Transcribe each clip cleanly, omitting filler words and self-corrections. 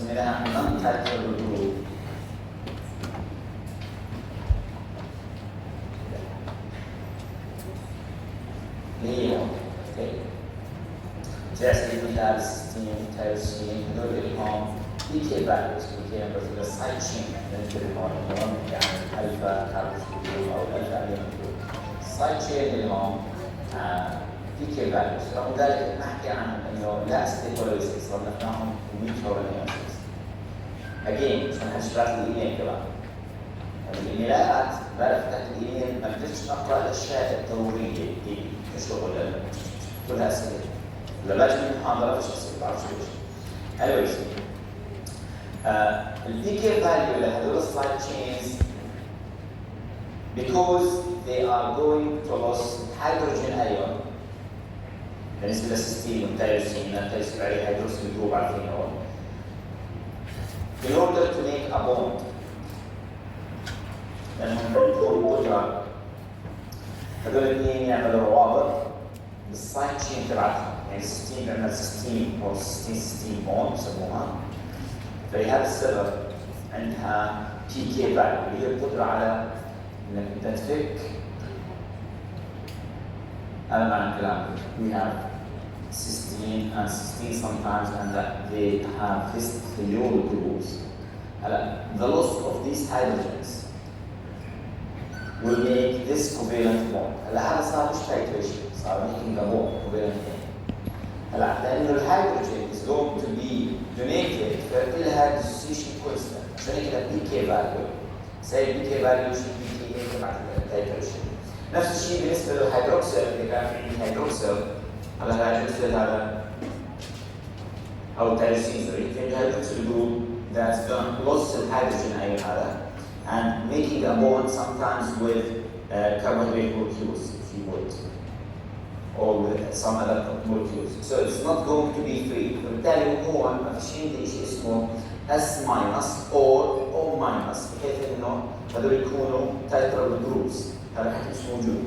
سميناها non titrable group. ليه؟ جالس مثال ستين تايروسين هذول لهم PK values PK numbers the side chain بالنسبة لهم يعني الفا كاربوكسيل أو الفا أمينو side chain لهم PK values رغم ذلك نحكي عن إنه لا استيكولويسيس صنفناهم ميكرولينيوسيس. again مش هنحكي شغلات الإيميل كمان. الإيميلات بعرف تحت الإيميل ما بديش أقرأ الأشياء الضرورية دي كشغل كلها أسئلة. لما أجي من محاضرة فيش أسئلة بعرف شو وجه. anyways the PK value لهذول السايد chains because they are going to lose hydrogen ion بالنسبة للسيستين والتيروسين عليه هيدروكسيل جروب عارفينه in order to make a bond لأنهم بيكونوا قدرة هذول الاثنين يعملوا روابط بالسايد تشين تبعتهم يعني السيستين بيعمل سيستين أو سيستين بوند بسموها فلهذا السبب عندها PK value اللي هي القدرة على إنك أنت تفك هذا معنى الكلام we have cysteine and cysteine sometimes and that they have histiol groups. The loss of these hydrogens will make this covalent bond. هذا صار مش titration صار making a bond covalent bond. لأنه الهيدروجين is going to be donated فإلها dissociation constant عشان كده PK value say PK value should be PK تبع titration. نفس الشيء بالنسبة للهيدروكسيل اللي كان في هيدروكسيل على الهيدروكسيل هذا أو التيروسين في الهيدروكسيل group that's done loss of hydrogen ion هذا and making a bond sometimes with carbohydrate molecules if you would or with some other molecules so it's not going to be free فبالتالي هو ما فيش عندي شيء اسمه S minus or O minus بحيث انه هذول يكونوا titrable groups هذا حكي مش موجود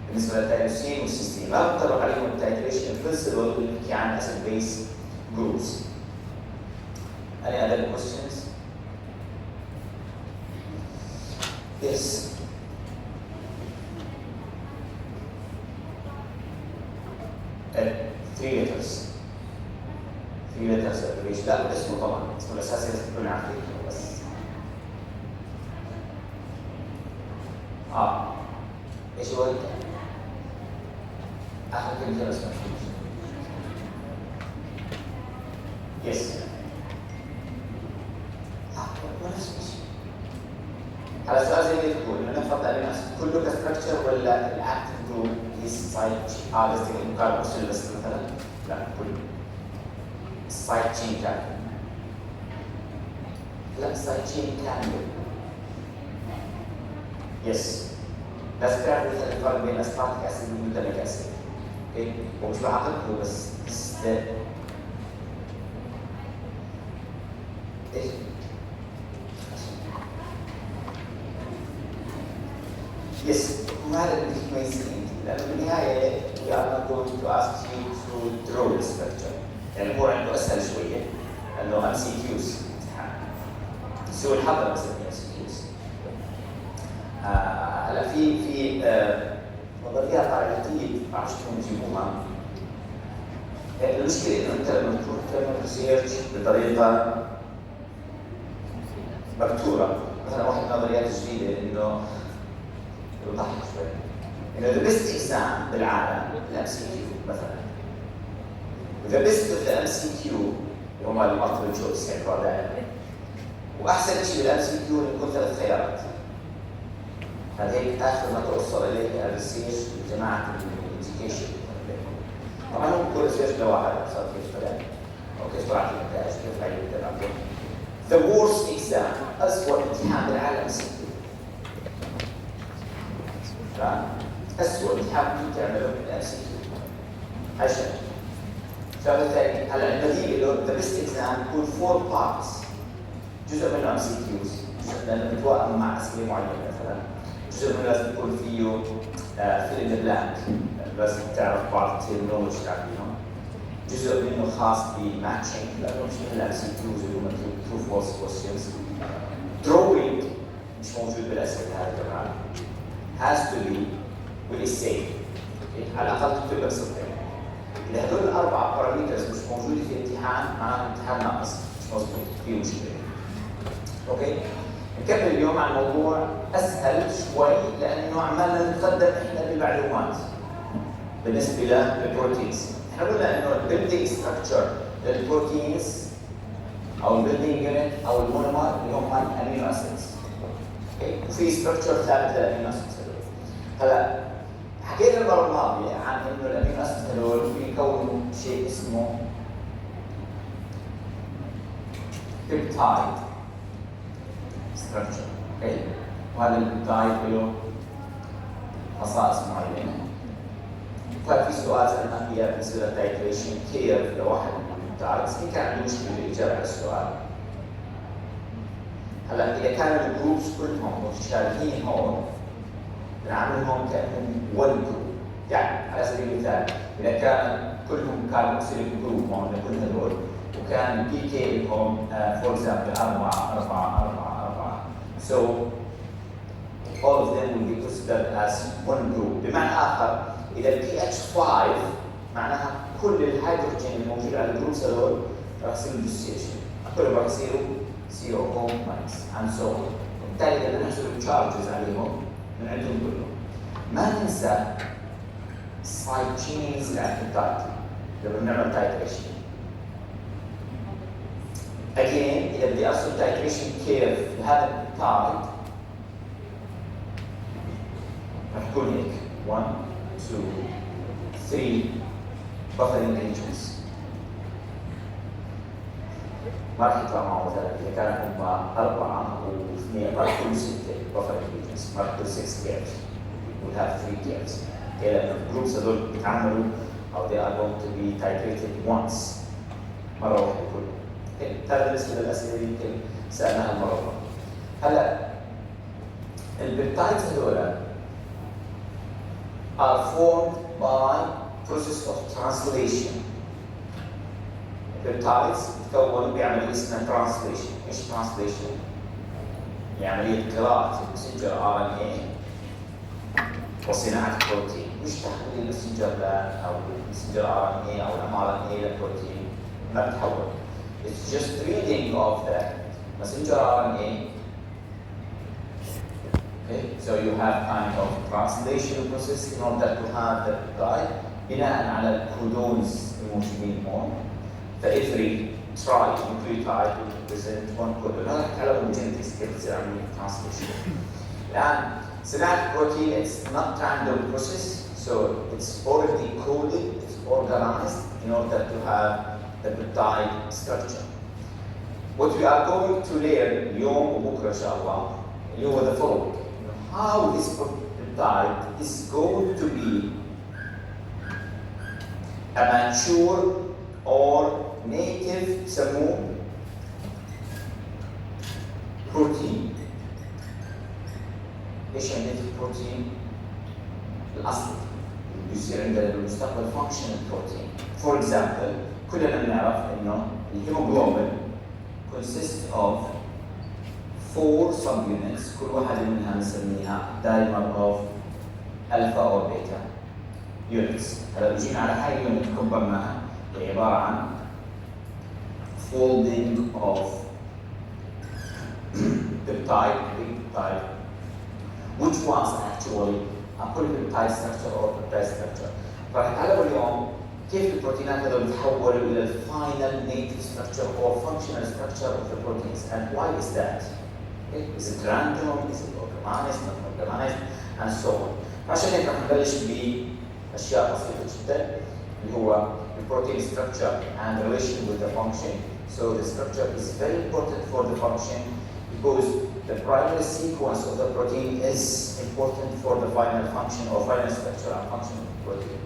بالنسبه للتيروسين والسيستين ما بنطبق عليهم التيتريشن برنسبل اللي بنحكي عن acid base groups. Any other questions? Yes. Three letters. Three letters abbreviation. لا اسمه طبعا اسمه الاساسي لازم تكون عارفينه بس. ايش هو اخر كلمه بس يس على السؤال زي ما تقول انه نفرض ان كله كستركتشر ولا الاكتف جروب هيز سايد قصدي الكاربوكسيل بس مثلا لا كله سايد تشين كامل لا سايد تشين كامل يس لازم تعرف مثلا الفرق بين اسبارتيك اسيد والجلوتاميك اسيد اوكي هو مش بعقد هو بس ايش يس وهذا اللي يميزني لانه بالنهايه we are not going to ask you to draw the structure يعني هو عنده اسهل شويه لانه ام سي كيوز امتحان سوء الحظ بس ام سي كيوز هلا في نظريات تعريفيه ما بعرفش كيف بيجيبوها المشكله انه انت لما تروح تعمل ريسيرش بطريقه مكتوره مثلا واحد من النظريات الجديده انه بضحك شوي انه the best exam بالعالم الام سي كيو مثلا the best of the MCQ اللي هم المالتيبل تشويس يعني دائما واحسن شيء بالام سي كيو انه يكون ثلاث خيارات هذا هيك اخر ما توصل اليه الريسيرش لجماعه الاديوكيشن طبعا هو كل ريسيرش لواحد صار كيف طلع او كيف طلعت النتائج كيف هي التنبؤ the worst exam اسوء امتحان بالعالم سي أسوأ امتحان ممكن تعمله بالام سي كيو عشان فبالتالي هلا البديل اللي هو ذا بيست اكزام يكون 4 بارتس جزء منه ام سي كيوز جزء لانه بيتوائم مع اسئله معينه مثلا جزء منه لازم يكون فيه فيل ان ذا بلانك بس تعرف بعض الترمينولوجي تعرفينهم جزء منه خاص بماتشنج لانه مش من الام سي كيوز اللي هم ترو فولس كويستشنز. drawing مش موجود بالاسئله هذا كمان. has to be with a safe. على الاقل تكتب لك صفحه. اذا هذول الاربع بارامترز مش موجوده في الامتحان معناته الامتحان ناقص مش مضبوط في مشكله. اوكي؟ نكمل اليوم عن موضوع اسهل شوي لانه عمالنا نتقدم احنا بالمعلومات بالنسبه للبروتينز. احنا قلنا انه البيلدينج ستراكشر للبروتينز او البيلدينج يونت او المونومر اللي هم الامينو اسيدز. اوكي؟ وفي ستراكشر ثابت للامينو اسيدز. هلا حكينا المره الماضيه عن انه الامينو اسيدز هذول بيكونوا شيء اسمه بيبتايد ستراكشر. اوكي؟ وهذا البيبتايد له خصائص معينه. طيب في سؤال سالناه فيها بالنسبه للتايتريشن كيف لواحد من البيبتايدز، في كان عنده مشكله بالاجابه على السؤال. هلا اذا كانوا الجروبس كلهم متشابهين هون بنعملهم كانهم ون جروب، يعني على سبيل المثال اذا كان كلهم كاربوكسيليك جروب هون لكل هذول وكان البي كي لهم فور اكزامبل 4 so all of them will be considered as one group. بمعنى اخر اذا البي اتش 5 معناها كل الهيدروجين الموجود على الجروبس هذول راح يصيروا ديسوسيشن، كلهم راح يصيروا CO minus and so on. وبالتالي اذا بدنا نحسب التشارجز عليهم بنعدهم كلهم. ما ننسى السايد تشينز اللي على البيبتايد لما بنعمل تايتريشن. again اذا بدي ارسم تايتريشن كيرف لهذا البيبتايد راح يكون هيك 1 2 3 buffering regions. ما راح يطلع معه مثلا اذا كان هم 4 و2 راح يكونوا 6 buffering regions، ما راح يكون 6 pairs. We have 3 pairs. لأن الجروبس هذول بيتعاملوا أو they are going to be titrated once مرة واحدة كلهم. هذا بالنسبة للأسئلة اللي يمكن سألناها المرة الأخرى. هلا البيبتايدز هذول are formed by process of translation. البيبتايدز بتكونوا بعملية اسمها translation. إيش translation؟ يعني عملية قراءة المسنجر RNA وصناعة البروتين، مش تحويل المسنجر أو المسنجر RNA أو mRNA لبروتين، ما بتحول. It's just reading of the messenger RNA. Okay, so you have kind of translation process in order to have the peptide بناء على الكودونز الموجودين هون. فإفري try nucleotide will represent one codon. هذا نتعلم من genetics كيف تصير عملية translation. الآن صناعة البروتين it's not random process, so it's already coded, it's organized in order to have the peptide structure. What we are going to learn اليوم وبكرة إن شاء الله اللي هو the following. How this peptide is going to be a mature or native سموه protein. ايش يعني native protein؟ الاصلي اللي بيصير عندنا بالمستقبل functional protein. For example كلنا بنعرف انه الهيموجلوبين consists of 4 subunits كل واحدة منها نسميها dimer of alpha or beta units. هلا بيجينا على هاي اليونت كبرناها هي عبارة عن folding of peptide, big peptide, which ones actually are polypeptide structure or peptide structure. راح نتعلم اليوم كيف البروتينات هذول بيتحولوا إلى final native structure or functional structure of the proteins and why is that? Okay. Is it random? Is it organized? Not organized? And so on. فعشان هيك راح نبلش بأشياء بسيطة جدا اللي هو protein structure and relation with the function. So the structure is very important for the function because the primary sequence of the protein is important for the final function or final structure and function of the protein.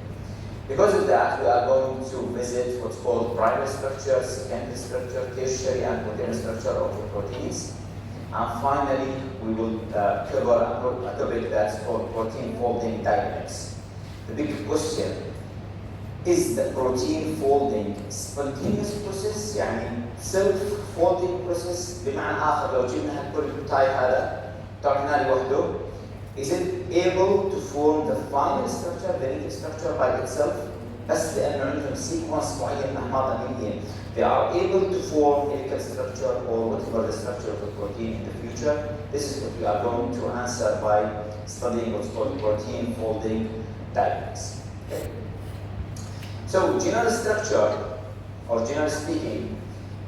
Because of that, we are going to visit what's called primary structure, secondary structure, tertiary and quaternary structure of the proteins. And finally, we will cover a topic that's called protein folding dynamics. The big question is the protein folding spontaneous process يعني self folding process بمعنى آخر لو جبنا هالبوليبيبتايد هذا تركناه لوحده is it able to form the final structure the native structure by itself بس لأنه عندهم sequence معين من أحماض أمينية they are able to form helical structure or whatever the structure of the protein in the future. This is what we are going to answer by studying what's called protein folding diagrams. Okay. So general structure, or generally speaking,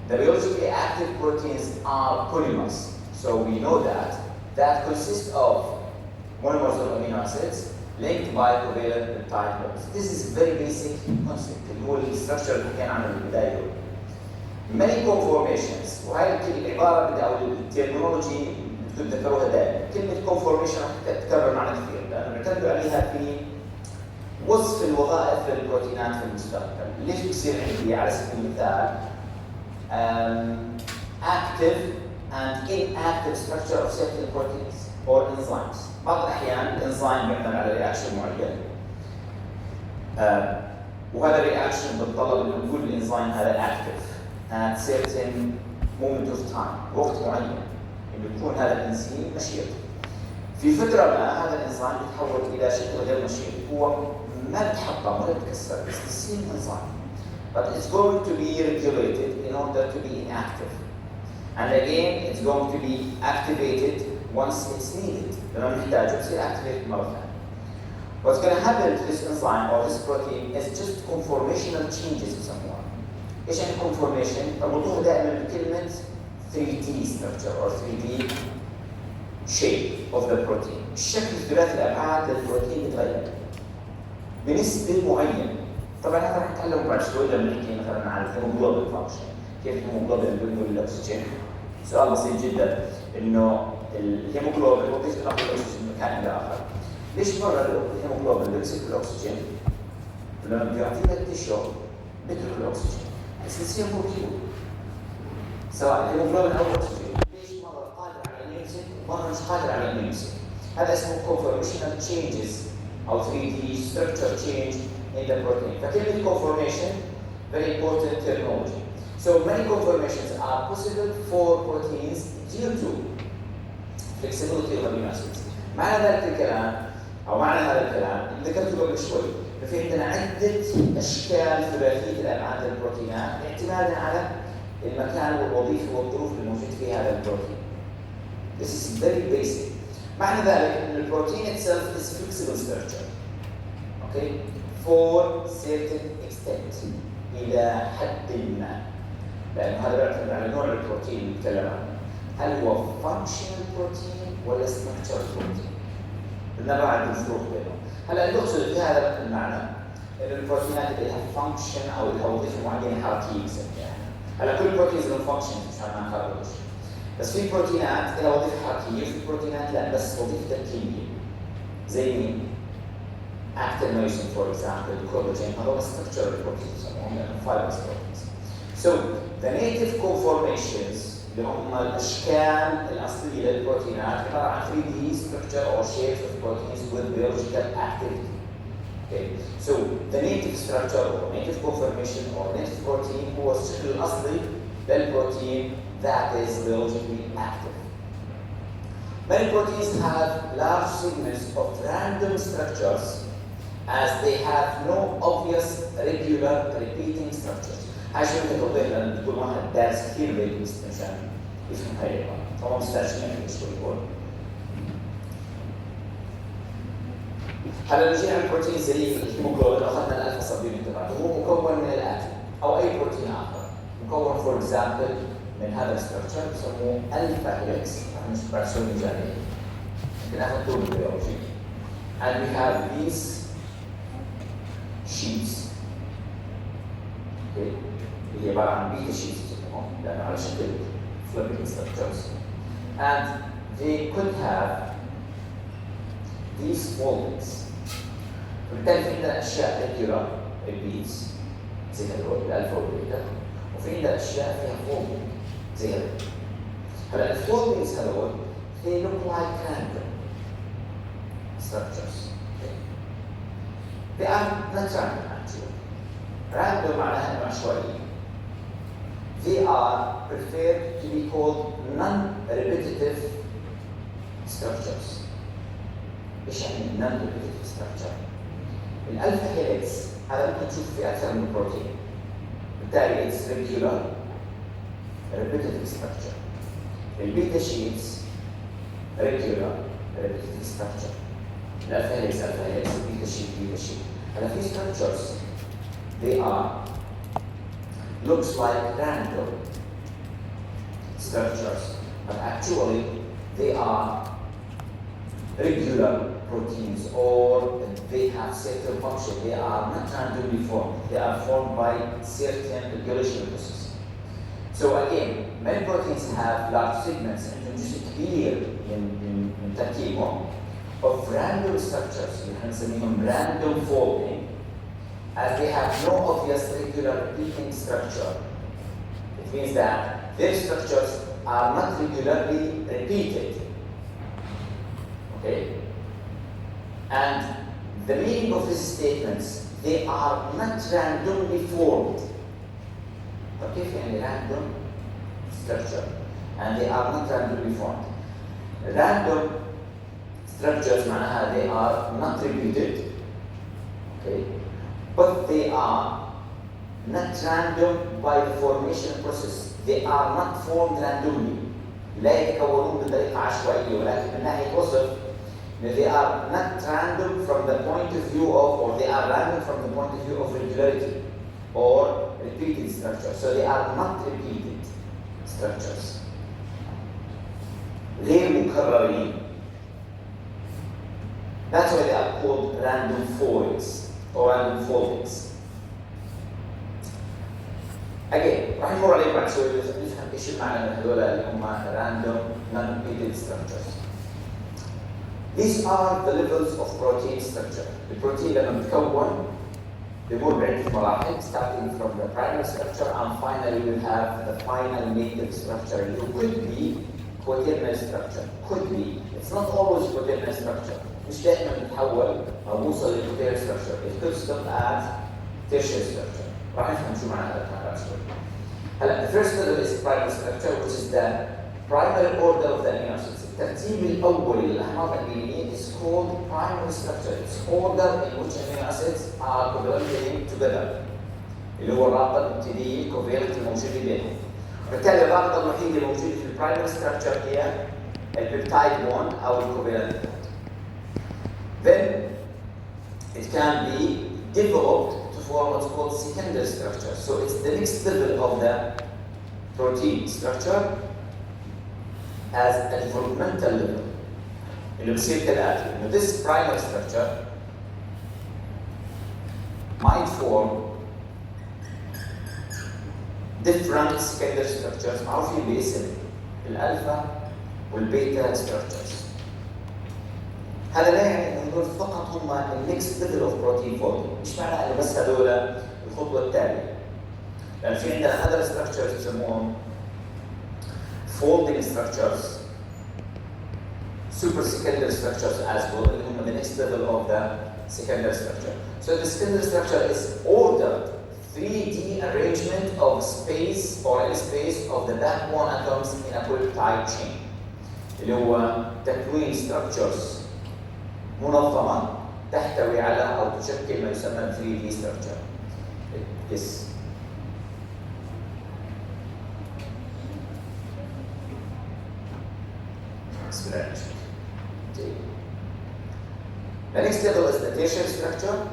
the biologically active proteins are polymers. So we know that consist of monomers of amino acids linked by covalent peptide bonds. This is very basic concept اللي هو الستراكشر اللي كان عنه بالبداية. Many conformations وهي العبارة بدي أو الترمينولوجي بتتذكروها دائما. كلمة conformation راح تتكرر معنا كثير لأنه بنعتمد عليها في وصف الوظائف للبروتينات في المستقبل. ليش بصير عندي على سبيل المثال active and inactive structure of certain proteins or enzymes. بعض الأحيان الإنزيم بيعتمد على رياكشن معين. وهذا الرياكشن بتطلب إنه نقول الإنزيم هذا active at certain moment of time وقت معين إنه يكون هذا الإنزيم نشيط. في فترة ما هذا الإنزيم يتحول إلى شكل غير نشيط هو ما بيتحطم ولا بيتكسر it's the same enzyme but it's going to be regulated in order to be inactive and again it's going to be activated once it's needed لما نحتاجه يصير activated مرة ثانية. What's going to happen to this enzyme or this protein is just conformational changes يسموها. ايش يعني conformation؟ تربطوها دائما بكلمة 3D structure or 3D shape of the protein. الشكل ثلاثي الأبعاد للبروتين يتغير بنسبة معينة. طبعا هذا رح نتعلم بعد شوي لما نحكي مثلا عن الهيموجلوبين فانكشن، كيف الهيموجلوبين بينقل الأكسجين. سؤال بسيط جدا إنه الهيموجلوبين وظيفته نقل الأكسجين من مكان إلى آخر. ليش مرة الهيموجلوبين بيمسك الأكسجين ولما بيعطينا التيشو بيترك الأكسجين. السيستم موجود سواء الهيموجلوبين أو الأكسجين. ليش مرة قادر على إنه يمسك ومرة مش قادر على إنه يمسك؟ هذا اسمه conformational changes أو 3D structure change in the protein. فكلمة conformation very important terminology. So many conformations are possible for proteins due to flexibility of amino acids. معنى ذلك الكلام أو معنى هذا الكلام اللي ذكرته قبل شوي إنه في عندنا عدة أشكال ثلاثية الأبعاد للبروتينات اعتمادا على المكان والوظيفة والظروف الموجود في هذا البروتين. This is very basic. معنى ذلك أن البروتين itself is flexible structure. Okay? For certain extent إلى حد ما. لأن هذا بيعتمد على نوع البروتين اللي نتكلم عنه. هل هو functional protein ولا structural protein؟ بدنا بعد الفروق بينهم. هلا اللي أقصد في هذا المعنى إنه البروتينات اللي لها function أو لها وظيفة معينة حركية بنسميها. هلا كل البروتينز لهم function مشان ما نخربش. بس في بروتينات لها وظيفة حركية وفي بروتينات لا بس وظيفتها كيميائية. زي مين؟ actin-myosin for example, collagen هذول structural proteins يسموهم لأنهم fibrous proteins. So the native conformations اللي هم الأشكال الأصلية للبروتينات عبارة عن 3D structure or shapes of proteins with biological activity. Okay. So the native structure or native conformation or native protein هو الشكل الأصلي للبروتين that is biologically active. Many proteins have large segments of random structures as they have no obvious regular repeating structures. هاي شو بدي توضيح لأن بيكون واحد دارس كثير بيدرس مشان يفهم هاي العبارة. طبعا مستعجلين يعني شوي هون. هلا نجي على البروتين زي الهيموجلوبين أخذنا الألفا صابين تبعه هو مكون من الآتي أو أي بروتين آخر. مكون فور إكزامبل من هذا الستركتشر بسموه ألفا هيلكس. نحن مش بعرف شو المجالية. يمكن أخذ طول البيولوجي. And we have these sheets. Okay. اللي عبارة عن بيتا شيتس بسموهم لأنه على شكل flipping structures. And they could have these foldings. وبالتالي في عندنا أشياء regular repeats زي هذول الألفا والبيتا وفي عندنا أشياء فيها folding زي هذول. هلا الفولدينجز هذول they look like random structures. Okay. They are not random actually. Random معناها إنه عشوائي. They are preferred to be called non-repetitive structures. إيش يعني non-repetitive structure؟ الألفا هيليكس هذا ممكن تشوف في أكثر من بروتين. بالتالي it's regular repetitive structure. البيتا شيتس regular repetitive structure. الألفا هيليكس البيتا شيت. هذا في structures they are looks like random structures, but actually they are regular proteins, or they have certain function. They are not randomly formed. They are formed by certain regulation processes. So again, many proteins have large segments and جزء كبير من تركيبهم of random structures. نسميهم random folding, as they have no obvious regular repeating structure. It means that their structures are not regularly repeated. Okay? And the meaning of these statements, they are not randomly formed. Okay, يعني random structure, and they are not randomly formed. Random structures معناها they are not repeated. Okay? But they are not random by the formation process. They are not formed randomly. لا يتكونون بطريقة عشوائية، ولكن من ناحية وصف they are not random from the point of view of, or they are random from the point of view of regularity or repeated structure. So they are not repeated structures. غير مكررين. That's why they are called random foils or random foldings. Again, راح نمر عليهم بعد شوي نفهم ايش المعنى من هذول اللي هم random non-repeated structures. These are the levels of protein structure. البروتين لما بتكون بيمر بعدة مراحل, starting from the primary structure and finally we have the final native structure. It could be quaternary structure. Could be. It's not always quaternary structure. مش دائما نتحول او نوصل للquaternary structure. It could stop at tertiary structure. راح نفهم شو معنى هذا بعد شوي. هلا the first level is primary structure, which is the primary order of the amino acids. الترتيب الأول للأحماض الأمينية is called primary structure. It's order in which amino acids are covalently together. اللي هو الرابطة الابتدائية covalent الموجودة بينهم. وبالتالي الرابطة الوحيدة الموجودة في البرايمري structure هي البيبتايد بوند أو الكوفالنت بوند. Then it can be developed to form what's called secondary structure. So it's the next level of the protein structure as a developmental level. اللي بصير كالآتي إنه this primary structure might form different secondary structures معروفين باسم الألفا والبيتا structures. هذا لا يعني إنه هذول فقط هم النكست ليفل اوف بروتين فولدنج، مش معنى إنه بس هذول الخطوة التالية. لأن في عندنا other structures يسموهم folding structures, super secondary structures as well, اللي هم the next level of the secondary structure. So the secondary structure is ordered 3D arrangement of space or any space of the backbone atoms in a peptide chain. اللي هو تكوين structures منظمة تحتوي على أو تشكل ما يسمى 3D structure. Yes. The next level is the tertiary structure.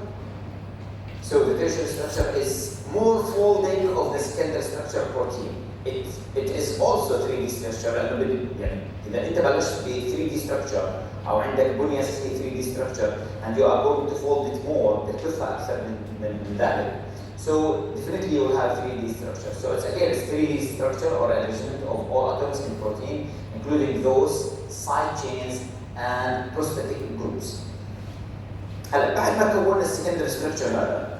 So the tertiary structure is more folding of the secondary structure protein. It is also 3D structure. يعني إذا أنت بلشت ب 3D structure أو عندك بنية 3D structure and you are going to fold it more, بتكثر أكثر من ذلك. So definitely you will have 3D structure. So it's again it's 3D structure or arrangement of all atoms in protein, including those side chains and prosthetic groups. هلا بعد ما كونا السكندري ستراكشر هذا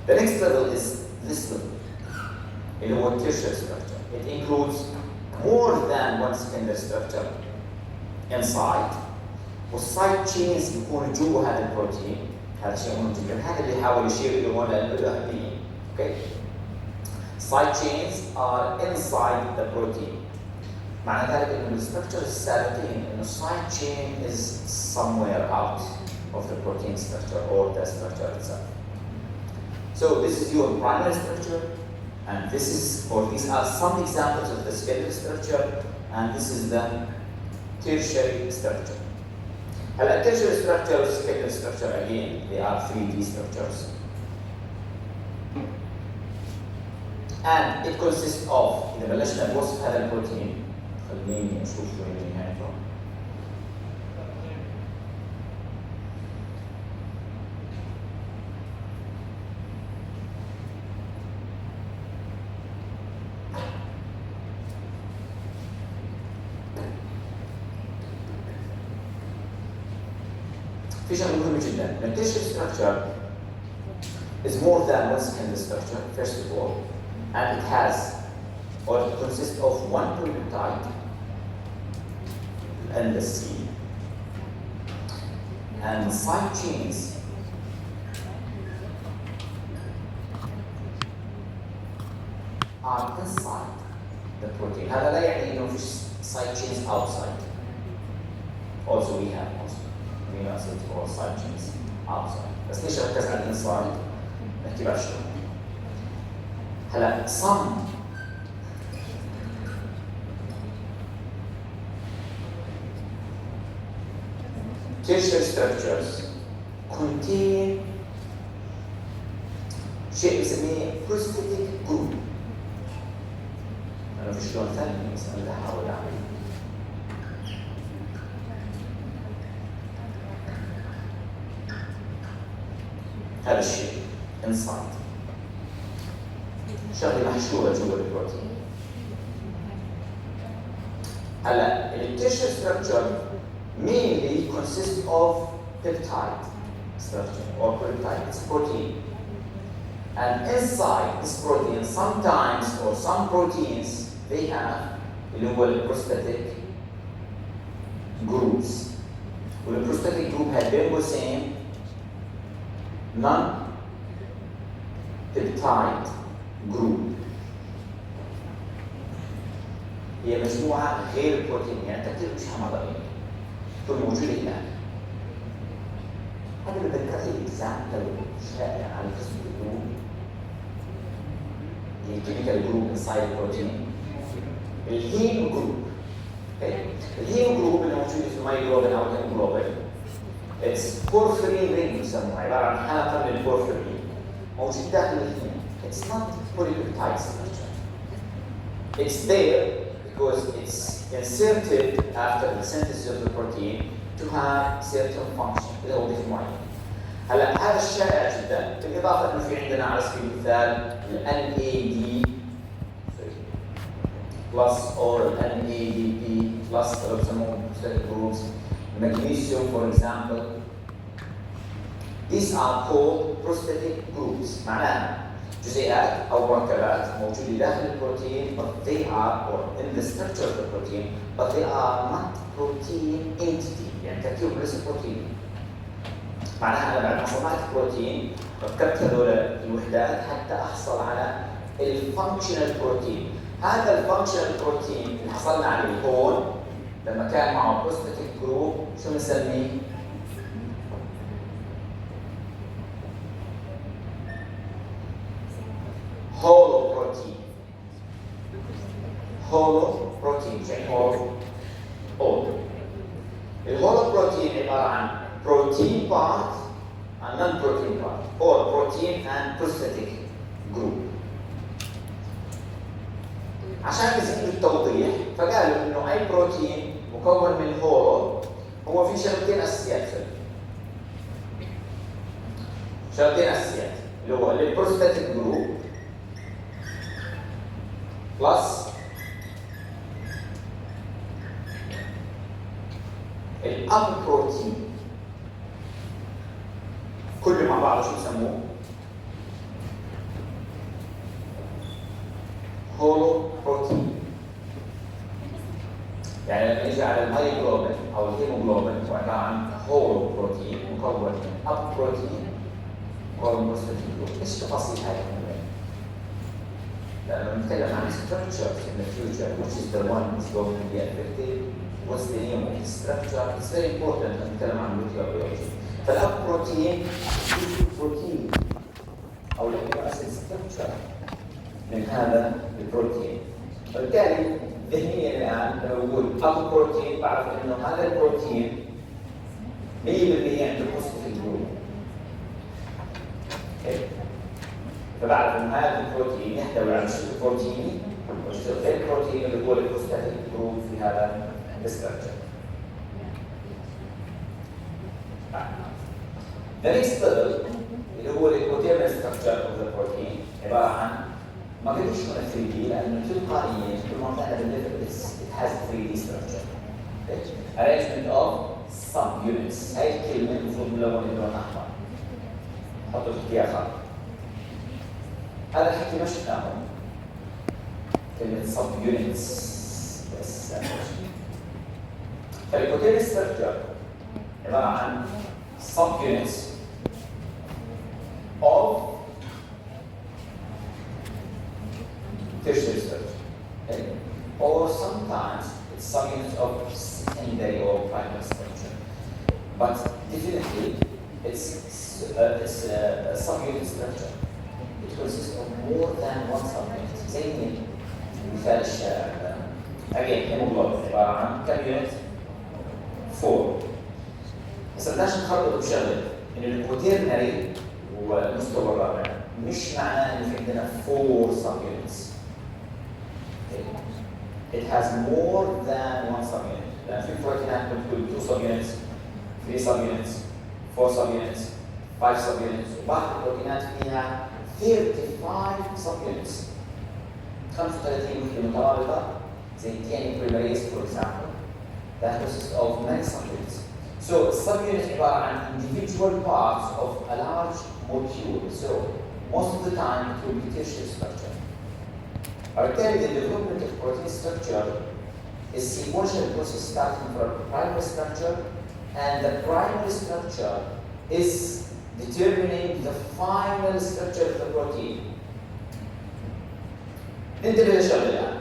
the next level is this level اللي هو tertiary structure. It includes more than one secondary structure inside والسايد تشينز بيكونوا جوا هذا البروتين. هذا شيء مهم جدا، هذا اللي يحاول يشير له هون لانه له اهميه. اوكي. side chains are inside the protein. معنى ذلك انه الستركتشر السابقين انه side chain is somewhere out of the protein structure or the structure itself. So this is your primary structure, and this is, or these are some examples of the skeletal structure, and this is the tertiary structure. هلا tertiary structure و skeletal structure again they are 3D structures. And it consists of, إذا بلشنا بوصف هذا البروتين، خليني أشوف وين نهايته. في شغله مهمة جدا. The tertiary structure is more than one secondary structure, first of all, and it has, or it consists of one polypeptide and the C, and side chains are inside the protein. هذا لا يعني إنه في side chains outside. Also we have amino acids or side chains outside. بس ليش ركز على الانسايد؟ نحكي بعد شوي. هلا some tertiary structures contain شيء بسميه prosthetic group. أنا في شلون ثاني بس أنا بحاول أعمل. هذا الشيء inside. شغله محشوره جوا البروتين. هلا التيشر structure mainly consists of peptide structure or peptide, it's protein. And inside this protein, sometimes or some proteins they have اللي هو prosthetic groups. والprosthetic group had been قوسين non-peptide group. هي مجموعة غير البروتين، يعني تركيب مش حمضاني تكون موجودة هناك. هذا بذكرني إكزامبل شائع على قسم الجروب. الكيميكال جروب inside البروتين. الهيم جروب. الهيم جروب اللي موجود في المايجلوبين أو الهيموجلوبين. It's porphyrin ring يسموها، عبارة عن حلقة من البورفرين موجود داخل الهيم. It's not polypeptide structure. It's there because it's inserted after the synthesis of the protein to have certain function اللي هو وظيفة معينة. هلا هذا الشائع جدا، بالإضافة إنه في عندنا على سبيل المثال ال NAD plus or NADP plus اللي بسموهم prosthetic groups. Magnesium, for example, these are called prosthetic groups. معناها جزيئات أو مركبات موجودة داخل البروتين, but they are, or in the structure of the protein, but they are not protein entity. يعني تركيبهم ليس بروتين. معناها أنا بعد ما صنعت بروتين ركبت هذول الوحدات حتى أحصل على الفانكشنال بروتين. هذا الفانكشنال بروتين اللي حصلنا عليه هون لما كان معه بروستاتيك جروب شو بنسميه؟ هولو بروتين. هولو بروتين يعني هولو. الهولو بروتين عبارة عن بروتين بارت and non-protein part or protein and prosthetic group. عشان يزيدوا التوضيح فقالوا انه اي بروتين مكون من هولو هو في شغلتين اساسيات فيه. شغلتين اساسيات اللي هو البروستاتيك جروب بلس الاب بروتين كله مع بعض شو بسموه؟ هولو بروتين. يعني لما نيجي على الهيموجلوبين او الهيموجلوبين هو عباره عن هول بروتين مكون من اب بروتين والمستفيد. ايش تفاصيل هاي الأمور؟ لما نتكلم عن structures in the future, which is the one is going to be affected, what's the name of the structure? It's very important لما نتكلم عن البيولوجي. فالأب بروتين بروتين أو الأمينو أسيد structure من هذا البروتين. وبالتالي ذهنيا الآن لما بقول أب بروتين بعرف إنه هذا البروتين 100% عنده positive group. فبعرف ان هذا البروتين يحتوي على جزء بروتيني وجزء غير بروتيني اللي هو البروستاتيك جروب في هذا الاستراكشر. The next level اللي هو الكوتيرنال ستراكشر اوف ذا بروتين عباره عن ما قدرش يكون 3D لانه تلقائيا كل ما طلعنا بالليفل it has 3D structure. Arrangement of subunits. هاي الكلمه المفروض ملون بلون احمر. حطوا فيها خط. هذا الحكي ما شفناه. كلمة sub units بس. فالكوتيرنال ستراكشر عبارة عن sub units of tertiary structure. Okay. Or sometimes it's sub units of secondary or primary structure. But definitely it's a sub unit structure. It consists of more than one subunit. زي مثال الشائع. Again, hemoglobin عبارة عن كم يونت؟ 4. بس بدناش نخربط بشغله إنه الكوتيرنري هو المستوى الرابع مش معناه إنه في عندنا 4 subunits. It has more than one subunit. لأن في بروتينات بتكون 2 subunits, 3 subunits, 4 subunits, 5 subunits وبعض البروتينات فيها 35 subunits. 35 وحدة مترابطة زي DNA polymerase for example that consists of many subunits. So subunits عبارة عن individual parts of a large molecule. So most of the time it will be tertiary structure. وبالتالي the development of protein structure is sequential process starting from primary structure, and the primary structure is determining the final structure of the protein. ننتبه لشغله الان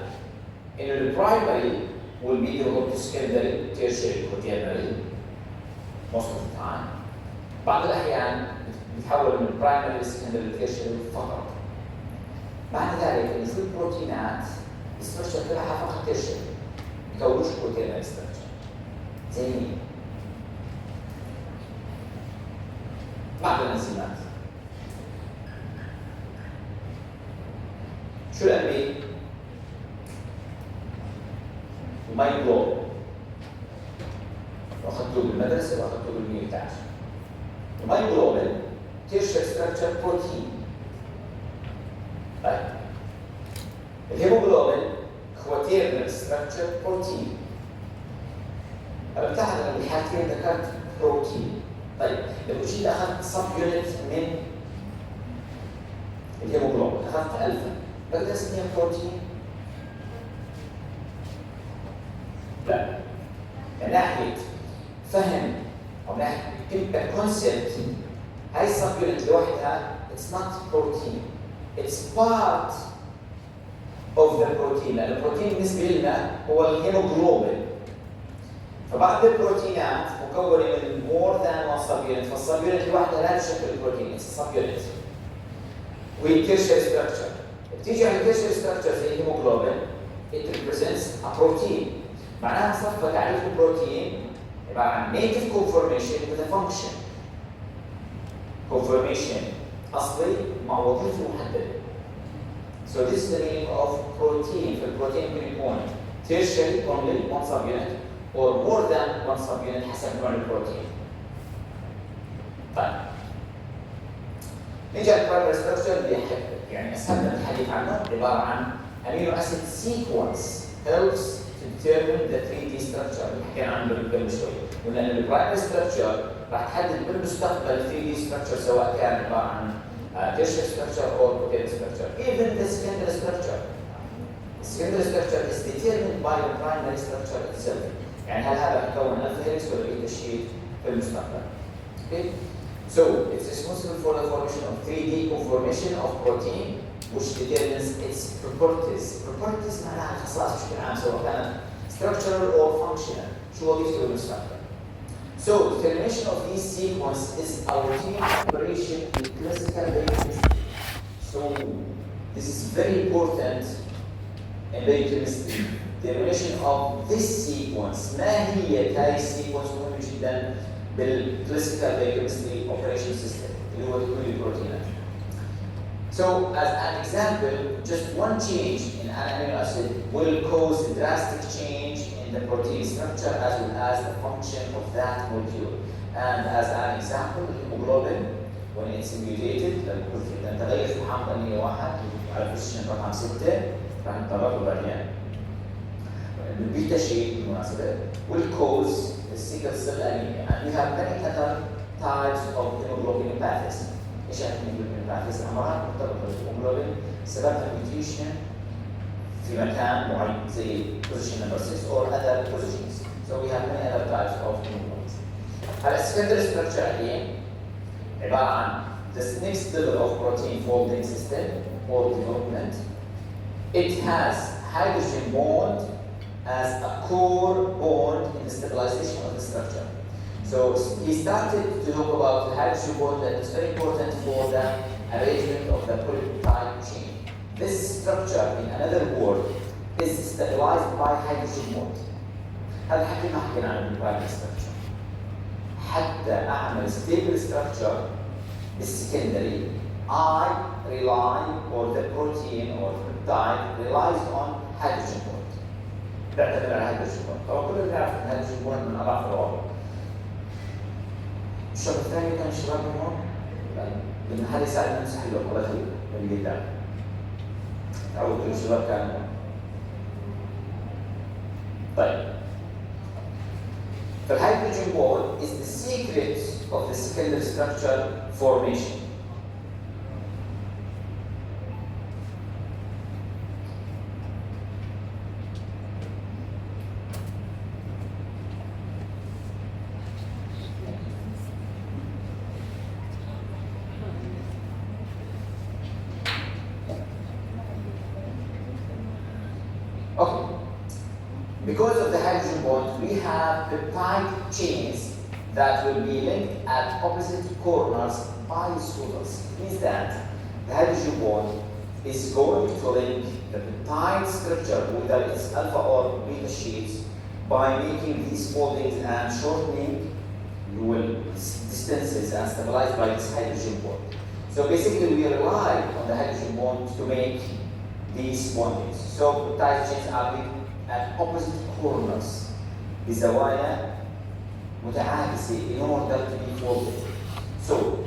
انه البرايمري will be developed secondary, tertiary, quaternary most of the time. بعض الاحيان بيتحول من البرايمري للسكندري للتيرشري فقط. معنى ذلك انه في البروتينات الستركشر تبعها فقط تيرشري ما يكونوش كواترنري ستركشر. زي مين؟ بعض الانزيمات. شو الأنبي؟ الميكروب. واخذتوه بالمدرسة واخذتوه بال111. الميكروبين tertiary structure بروتين. طيب. الهيموجلوبين quaternary structure بروتين. فبتلاحظ أن بالحالتين ذكرت بروتين. طيب لو جيت أخذت سب يونت من الهيموجلوبين أخذت ألفا بقدر أسميها بروتين؟ لا. من ناحية فهم أو من ناحية كونسبت هاي السب يونت لوحدها it's not protein. It's part of the protein. لأن البروتين بالنسبة لنا هو الهيموجلوبين. فبعض البروتينات مكونة من more than one subunit، فالسبيونت لوحدها لا تشكل البروتين، it's a subunit. وهي tertiary structure. بتيجي على tertiary structure زي الهيموجلوبين it represents a protein. معناها صفة تعريف البروتين عبارة عن native conformation with a function. Conformation أصلي مع وظيفة محددة. So this is the meaning of protein. فالبروتين ممكن يكون tertiary only one subunit or more than one subunit حسب نوع البروتين. طيب. نيجي على primary structure اللي يعني أسهل الحديث عنه عبارة عن amino acid sequence helps to determine the 3D structure اللي حكينا عنه قبل شوي. ولأن البرايمري structure راح تحدد بالمستقبل 3D structure سواء كان عبارة عن tertiary structure or quaternary structure. Even the secondary structure Secondary structure is determined by the primary structure itself. يعني هل هذا يتكون alpha helix ولا beta sheet في المستقبل. Okay? So it's responsible for the formation of 3D conformation of protein which determines its properties. Properties معناها خصائص بشكل عام سواء كانت structural or functional. شو وظيفته بالمستقبل. So determination of these sequence is a routine operation in classical biochemistry. So this is very important in biochemistry. Determination of this sequence. ما هي هاي السيكونس مهمة جدا بالclassical biochemistry operation system اللي هو كل البروتينات. So as an example, just one change in an amino acid will cause a drastic change in the protein structure as well as the function of that molecule. And as an example, hemoglobin when it's mutated لما تغير في حمض امينو واحد على بوزيشن رقم 6 راح نتطرق له بعدين. البيتا شيت بالمناسبة will cause the sickle cell anemia. And we have many other types of hemoglobinopathies. ايش يعني hemoglobinopathies؟ امراض مرتبطة بالهيموجلوبين سببها mutation في مكان معين زي position number 6 or other positions. So we have many other types of hemoglobins. هلا secondary structure again عبارة عن the next level of protein folding system or development. It has hydrogen bond as a core bond in the stabilization of the structure. So he started to talk about the hydrogen bond that is very important for the arrangement of the polypeptide chain. This structure, in another word, is stabilized by hydrogen bond. هذا حكي ما حكينا عن البرايمري structure. حتى أعمل stable structure بالsecondary, I rely or the protein or the peptide relies on hydrogen bond. بيعتمد على هيدروجين بوند. طبعا كلنا بنعرف ان هيدروجين بوند من اضعف الروابط. الشغل الثاني كان الشباب هون لان هذا يساعدنا نمسح اللوحه ولا خلينا اللي قدام. تعود كل الشباب كانوا هون. طيب. فالهيدروجين بوند is the secret of the secondary structure formation. Okay. Because of the hydrogen bond, we have peptide chains that will be linked at opposite corners by suitors. It means that the hydrogen bond is going to link the peptide structure, whether it's alpha or beta sheets, by making these foldings and shortening distances and stabilized by this hydrogen bond. So basically, we rely on the hydrogen bond to make these bondings. So peptide chains are linked at opposite corners بزوايا متعاكسة in order to be folded. So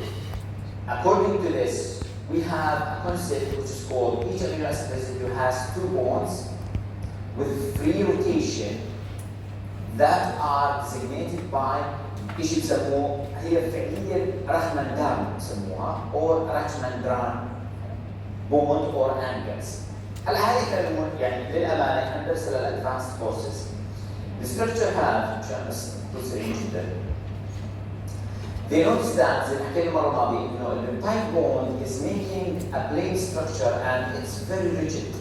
according to this, we have a concept which is called each amino acid residue has two bonds with free rotation that are designated by ايش بسموه هي فعليا رحمندران بسموها or رحمندران bond or angles. هلا هذه كلمة يعني للأمانة احنا ندرسها للأدفانسد كورسز. The structure have عشان بس تسرعين جدا. They notice that زي ما حكينا المرة الماضية إنه البيبتايد bond is making a plane structure and it's very rigid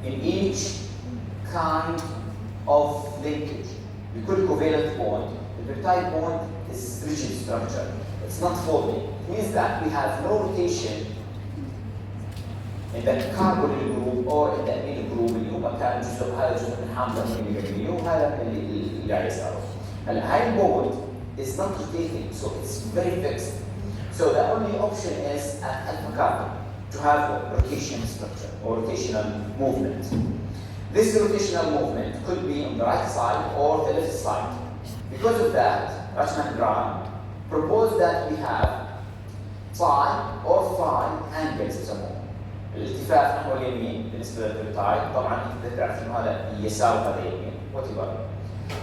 in each kind of linkage. بكل covalent bond, the peptide bond is rigid structure. It's not folding. It means that we have no rotation in the carbonyl group or in the amino group اللي هو كان جزء هذا جزء من حامض الامينو وهذا من اللي قاعد يصير. هاي bond is not rotating, so it's very fixed. So the only option is an alpha carbon to have a rotation structure or rotational movement. This rotational movement could be on the right side or the left side. Because of that, Rachmaninoff proposed that we have phi or phi angles يسموه. الالتفاف نحو اليمين بالنسبه للبيبتايد طبعا انت تعرف انه هذا يسار وهذا يمين whatever.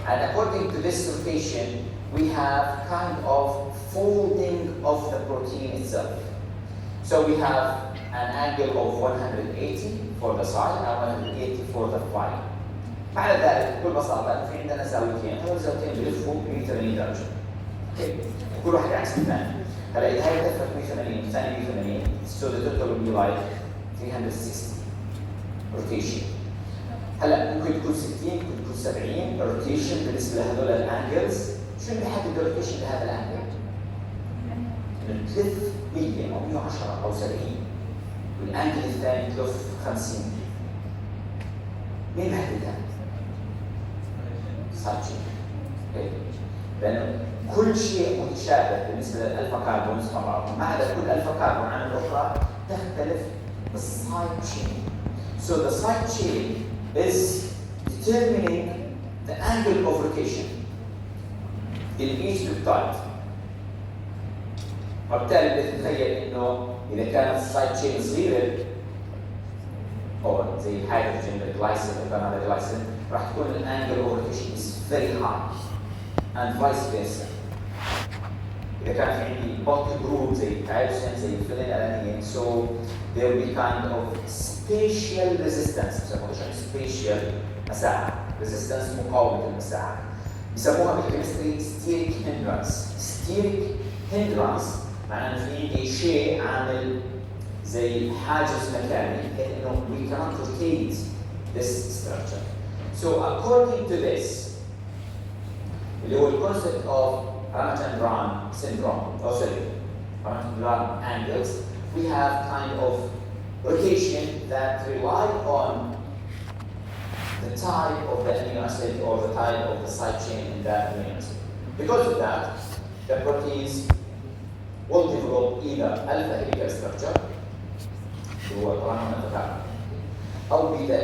And according to this rotation we have kind of folding of the protein itself. So So we have an angle of 180 for the side and 180 for the phi. معنى ذلك بكل بساطة إن في عندنا زاويتين، هذول الزاويتين بيلفوا ب 180 درجة. اوكي؟ وكل واحدة عكس الثاني. هلا إذا هاي لفت 180 والثانية 180 so the total will be like 360 rotation. هلا ممكن تكون 60 ممكن تكون 70 الروتيشن بالنسبة لهذول الانجلز. شو اللي بيحدد الروتيشن لهذا الانجل؟ إنه تلف 100 أو 110 أو 70 والانجل الثاني تلف 50. مين بيحددها؟ سايد لأنه كل شيء متشابه بالنسبة للألفا كاربونز مع بعض، ما عدا كل ألفا كاربون عن الأخرى تختلف بالسايد تشين. So the side chain is determining the angle of rotation in each peptide. وبالتالي بتتخيل إنه إذا كانت السايد تشين صغيرة أو زي الهيدروجين بالجلايسين أو الجلايسين راح تكون الانجل اوف روتيشن is very high and vice versa. إذا كان في عندي بوت جروب زي التايروسين زي الفينيلالانين so there will be kind of spatial resistance بيسموها spatial مساحة resistance مقاومة المساحة بيسموها بالكيمستري steric hindrance. steric hindrance معناه إنه في عندي شيء عامل زي حاجز مكاني بحيث إنه we cannot rotate this structure. So according to this اللي هو الكونسبت of Ramachandran syndrome, Ramachandran angles, we have kind of rotation that rely on the type of the amino acid or the type of the side chain in that amino acid. Because of that, the proteins will develop either alpha helical structure, اللي هو طبعا متفاعل، أو beta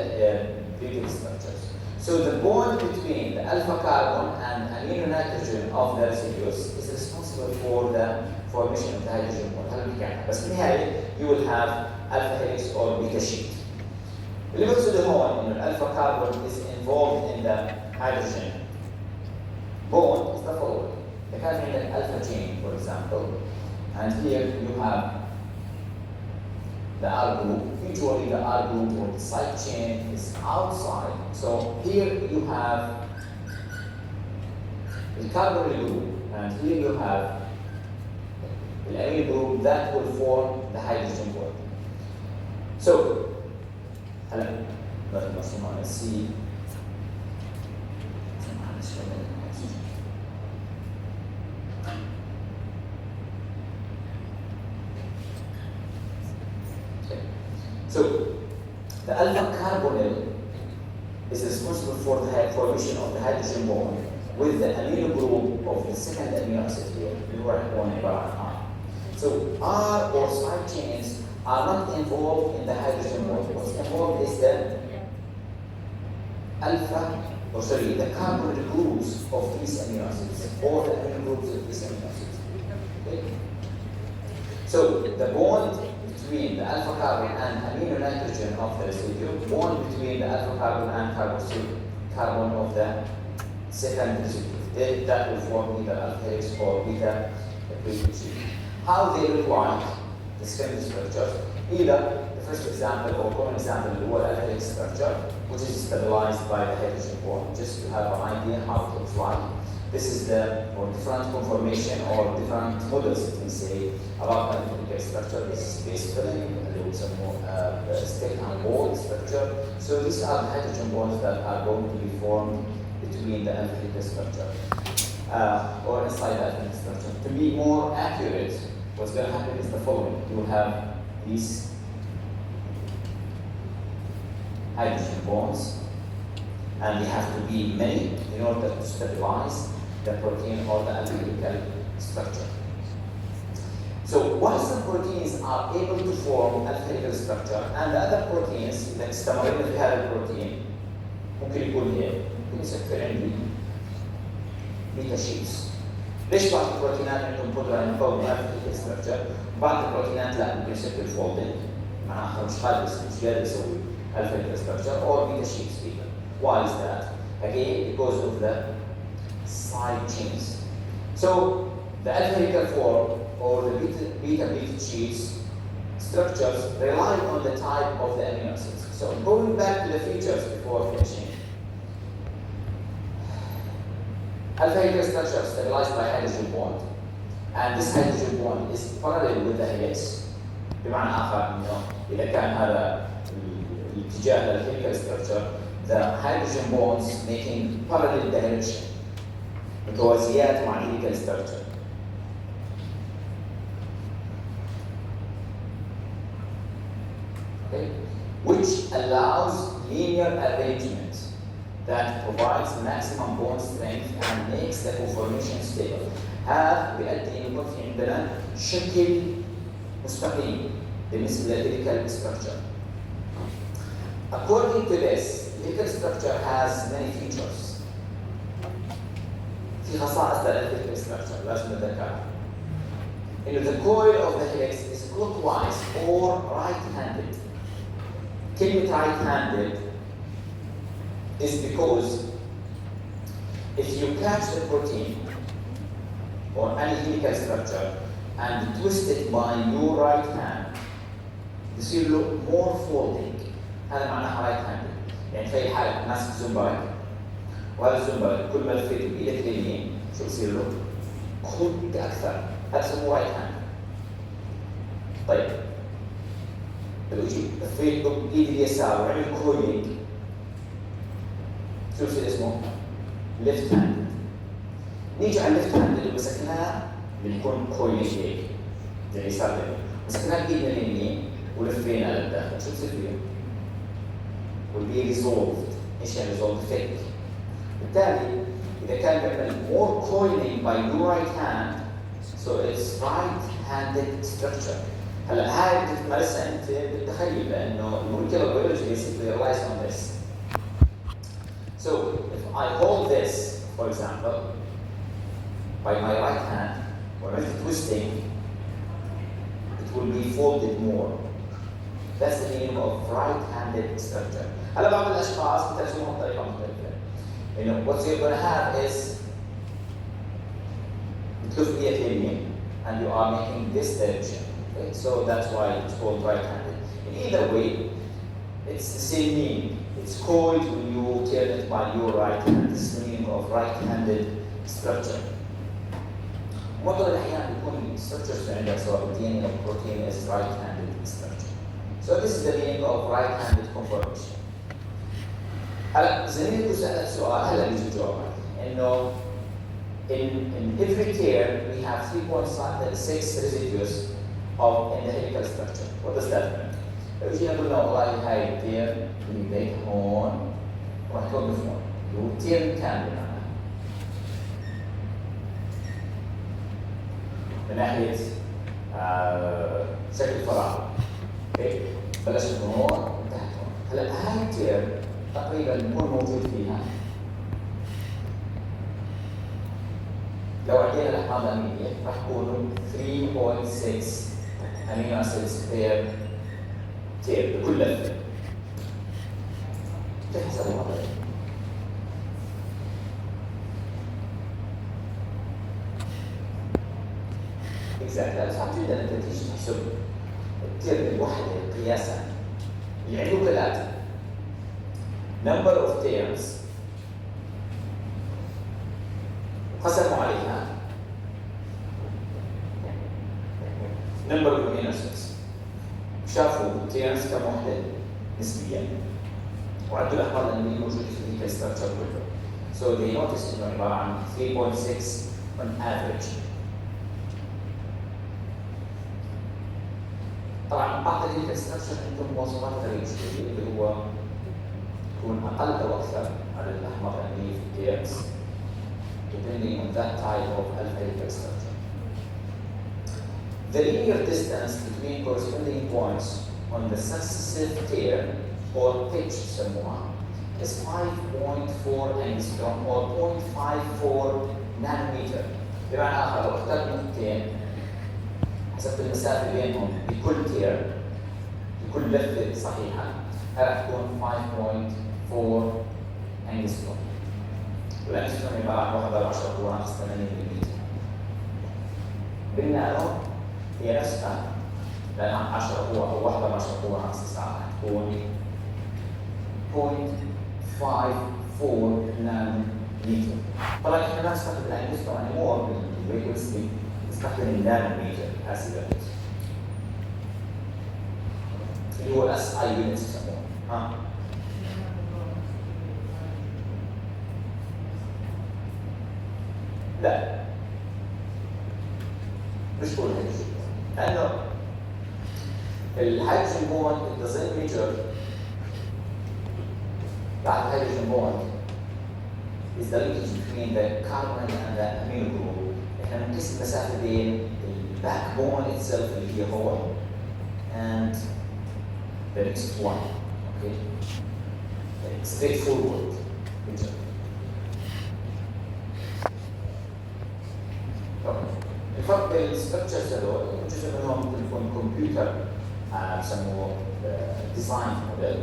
helical structures. So the bond between the alpha carbon and amino nitrogen of the residues is responsible for the formation of the hydrogen bond. هذا اللي كان. بس في النهاية you will have alpha helix or beta sheet. اللي بقصده هون إنه الألفا carbon is involved in the hydrogen bond is the following. إذا كان عندك alpha chain for example, and here you have the R group. Usually the R group or the side chain is outside. So here you have the carbonyl group, and here you have the amino group that will form the hydrogen bond. So, let's see. So, the alpha carbonyl is responsible for the formation of the hydrogen bond with the amino group of the second amino acid here, اللي هو one عبارة عن R. So, R or side chains are not involved in the hydrogen bond. What's involved is the the carbonyl groups of these amino acids or the amino groups of these amino acids. Okay? So, the bond between the alpha carbon and amino nitrogen of the residue, bond between the alpha carbon and carbon of the second residue. That will form either alpha helix or beta sheet. How they look like, the chemical structures, either the first example or common example is the alpha helix structure, which is stabilized by the hydrogen bond, just to have an idea how it looks like. This is the different conformation or different models that we say about the chemical structure. This is base filling, some more stick and ball structure. So these are the hydrogen bonds that are going to be formed between the alpha structure or inside the alpha structure. To be more accurate, what's going to happen is the following: you will have these hydrogen bonds, and they have to be many in order to stabilize the protein or the alpha structure. So once the proteins are able to form alpha helical structure and the other proteins that استمرين في هذا البروتين ممكن يكون ايه؟ ممكن يسكر عندي بيتا شيتس. ليش بعض البروتينات عندهم قدرة ان يكون alpha helical structure؟ بعض البروتينات لا ممكن يسكر فولدنج معناها مش قادر مش قادر يسوي alpha helical structure or beta sheets even. Why is that? Again, because of the side chains. So the alpha helical form or the beta sheets structures rely on the type of the amino acids. So going back to the features before finishing. Alpha helical structure stabilized by hydrogen bond, and this hydrogen bond is parallel with the helix. بمعنى آخر إنه إذا كان هذا الاتجاه للهيليكال structure, the hydrogen bonds making parallel direction متوازيات مع الهيليكال structure. Okay. Which allows linear arrangement that provides maximum bond strength and makes the conformation stable. هذا بيؤدي إنه يكون في عندنا شكل مستقيم بالنسبة للهيليكال structure. According to this, helical structure has many features. في خصائص للهيليكال structure لازم نتذكرها. إنه the coil of the helix is clockwise or right-handed. كلمة right-handed is because if you catch the protein or any helical structure and twist it by your right hand, يصير له more folding. هذا معناها right-handed. يعني تخيل حالك ماسك زنبرك، وهذا الزنبرك كل ما لفيته بإيدك اليمين شو بصير له؟ خد أكثر. هذا اسمه right-handed. طيب لو اجي لفيته بإيدي اليسار وعمل كويلينج شو بصير اسمه؟ left-handed. نيجي على left-handed اللي مسكناه بنكون كويلينج هيك زي اليسار ده، مسكناه بإيدنا اليمين ولفينا للداخل شو بصير فيه؟ will be resolved. ايش يعني resolved؟ فك. بالتالي إذا كان بيعمل more coiling by your right hand, so it's right-handed structure. هلا هاي بتمارسها أنت بالتخيل لأنه molecular biology basically relies on this. So if I hold this, for example, by my right hand, when I'm twisting, it will be folded more. That's the meaning of right-handed structure. هلا بعض الأشخاص بترجموها بطريقة مختلفة. You know, what you're going to have is بتلف إيدك اليمين and you are making this direction. Okay? So that's why it's called right-handed. In either way, it's the same meaning. It's called when you turn it by your right hand. This is the meaning of right-handed structure. معظم الأحيان بيكون structures عندك سواء protein أو protein is right-handed structure. So this is the meaning of right-handed conformation. هلا زميلي سألت سؤال هلا بيجي جوابك إنه in every tier we have 3.6 residues of in the helical structure. What does that mean? لو جينا قلنا والله هاي التير اللي بداية هون راح توقف هون اللي هو التير كامل معنا من ناحية شكل فراغ. اوكي بلشت من هون وانتهت هون. هلا هاي التير تقريبا بيكون موجود فيها لو عدينا الأحماض الأمينية راح يكونوا 3.6 amino acids per tier بكل لفة. كيف حسبوا هذا؟ exactly. صعب جدا أنت تيجي تحسب التير الوحدة قياسا. اللي عنده كالآتي number of tiers قسموا عليها number of amino acids. شافوا التيرز كم وحدة نسبيا وعدوا الأحماض الأمينية موجودة في الهيكل ستراكشر كله. So they noticed إنه عبارة عن 3.6 on average. طبعا بعض الهيكل ستراكشر عندهم مواصفات غريبة شوية اللي هو يكون أقل أو أكثر على الأحماض الأمينية في التيرز depending on that type of alpha helical structure. The linear distance between corresponding points on the successive tier or pitch is 5.4 angstrom or 0.54 nanometer. بمعنى آخر لو اخترت نقطتين حسبت المسافة بينهم بكل تير بكل لفة صحيحة راح تكون 5.4 angstrom. والأنجستروم عبارة عن 11 قوة ناقص 80 ملم. بالنانو هي نفسها لانها 10 قوه او واحده 10 قوه 5 ساعات تكون 0.54 نانو متر. طبعا احنا ما نستخدم الانجلس طبعا مور بالبيوكيمستري نستخدم النانومتر as unit اللي هو الاس اي يونتس يسموه. ها لا مش كل هيدروجين، لانه الهيدروجين بوند doesn't measure بعد الهيدروجين بوند is the linkage between the carbon and the amino group. احنا بنقيس المسافه بين الباك بون itself اللي هي هو and the next one. Okay, straightforward measure. الفرق بين الستركتشرز هذول جزء منهم ممكن يكون كمبيوتر بسموه ديزاين موديل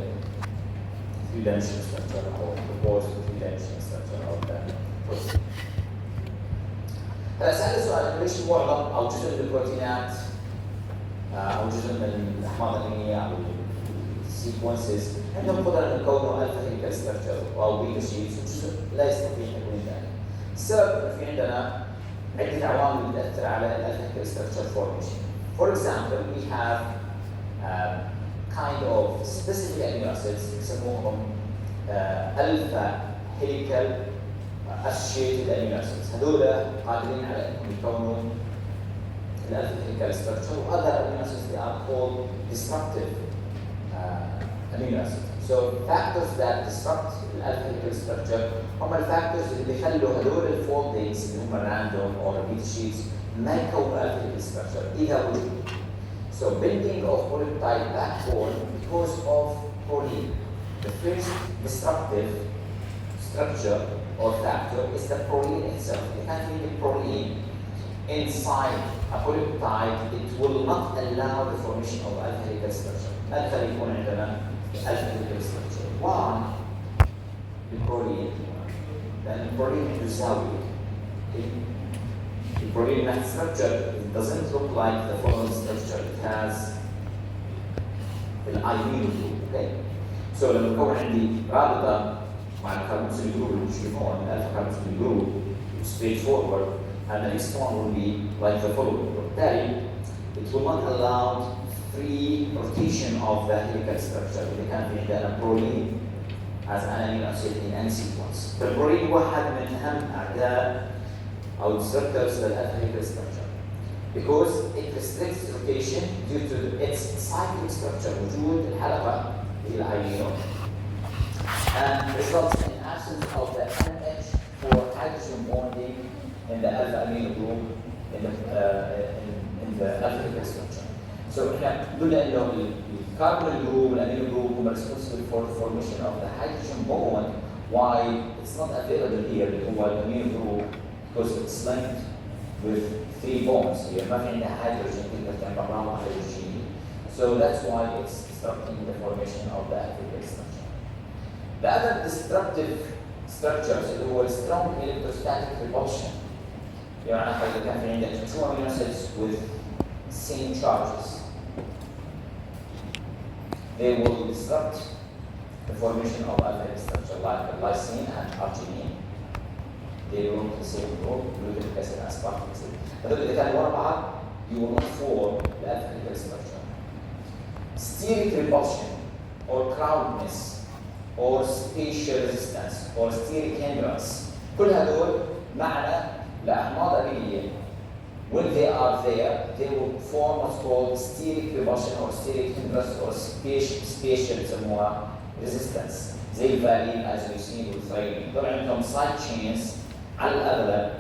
3 dimensional structure او proposed 3 dimensional structure او process. هلا سأل سؤال ليش معظم او جزء من البروتينات او جزء من الاحماض الامينيه او السيكونسز عندهم قدره ان يكونوا الفا هيليكال ستركشر او بيتا شيتس وجزء لا يستطيع تكوين ذلك. السبب في عندنا عدة عوامل تأثر على الألفا structure formation. For example, we have kind of specific amino acids يسموهم alpha helical associated amino acids. هذول قادرين على أنهم يكونوا الألفا helical structure و other amino acids they are called disruptive amino acids. So factors that disrupt الالفا هيليكال structure هم الفاكتورز اللي بيخلوا هذول الفولدينجز اللي هم الراندوم او البيت شيتس ما يكونوا الفا هيليكال structure اذا وجدوا. So bending of polypeptide backbone because of proline. The first disruptive structure or factor is the proline itself. You can't leave the proline inside a polypeptide. It will not allow the formation of alpha helical structure. ما تخلي يكون عندنا alpha helical structure. Why? البروتين لأن البروتين عنده زاوية. The protein structure doesn't look like the following structure. It has an imino group. Okay. So لما يكون عندي رابطة مع الكاربوكسيل جروب اللي بنشوفه هون الألفا كاربوكسيل جروب straight forward, and the next one will be like the following. بالتالي it will not allow free rotation of the helical structure. اللي كان في عندنا proline as an amino acid in any sequence. فالبروتين واحد من أهم أعداء أو disruptors للألفا helical structure because it restricts rotation due to its cyclic structure وجود الحلقة اللي هي الأمينو and results in absence of the NH for hydrogen bonding in the alpha amino group in the alpha helical structure. So احنا قلنا إنه الكاربون جروب والامينو جروب هم responsible for the formation of the hydrogen bond. Why it's not available here اللي هو الامينو جروب because it's linked with 3 bonds here. ما في عندنا hydrogen تقدر تعمل معه hydrogen. So that's why it's disrupting the formation of the alpha helical structure. The other destructive structures اللي هو strong electrostatic repulsion. يعني إذا كان في عندك 2 amino acids with same charges, they will disrupt the formation of alpha structure like lysine and arginine. They belong to the same group, glutamic acid and aspartic acid. But إذا كانوا ورا بعض, you will not form the alpha structure. Steric repulsion or crowdedness or spatial resistance or steric hindrance. كل هذول معنى لأحماض أمينية. When they are there, they will form what's called steric repulsion or steric hindrance or spatial resistance. زي الفالين, isoleucine والثيامين. دول عندهم side chains على الأغلب.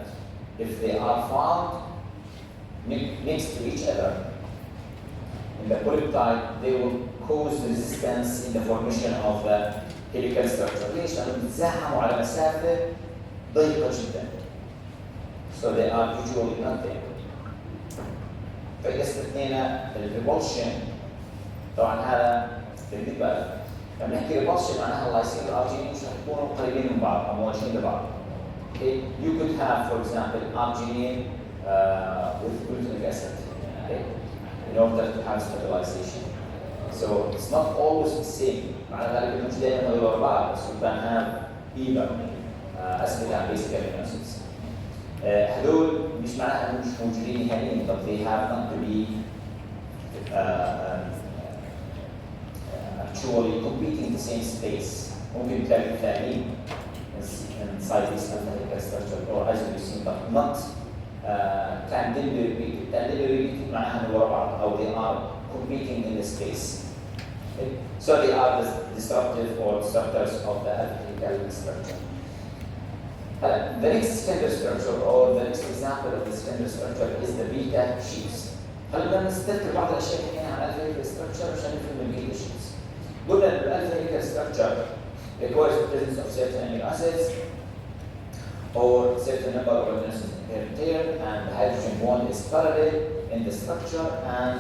If they are found next to each other in the polypeptide, they will cause resistance in the formation of the helical structure. ليش؟ لأنهم بيتزاحموا على مسافة ضيقة جدا. So they are usually not there. فإذا استثنينا الريبولشن طبعا هذا بالنسبة لما نحكي ريبولشن معناها اللايسين والارجينين مش رح يكونوا قريبين من بعض أو موجهين لبعض. Okay, you could have, for example, arginine with glutamic acid. Okay, in order to have stabilization. So it's not always the same. معنى ذلك إنه مش دائما هذول ورا بعض، بس you can have either acid and basic amino acids. هذول مش معناها إنهم مش موجودين نهائيا، but they have not to be actually competing in the same space. ممكن تلاقي مثالين inside this alpha structure or isoleucine, but not tandemly repeated. Tandemly repeated معناها إنه ورا بعض أو they are competing in the space. Okay. So they are the disruptive or disruptors of the alpha structure. The next secondary structure or the next example of the secondary structure is the beta sheets. خلينا نستذكر بعض الأشياء اللي هنا عن alpha structure عشان نفهم البيتا sheets. قلنا إن الalpha structure requires the presence of certain amino acids or certain number of amino acids per and the hydrogen bond is parallel in the structure and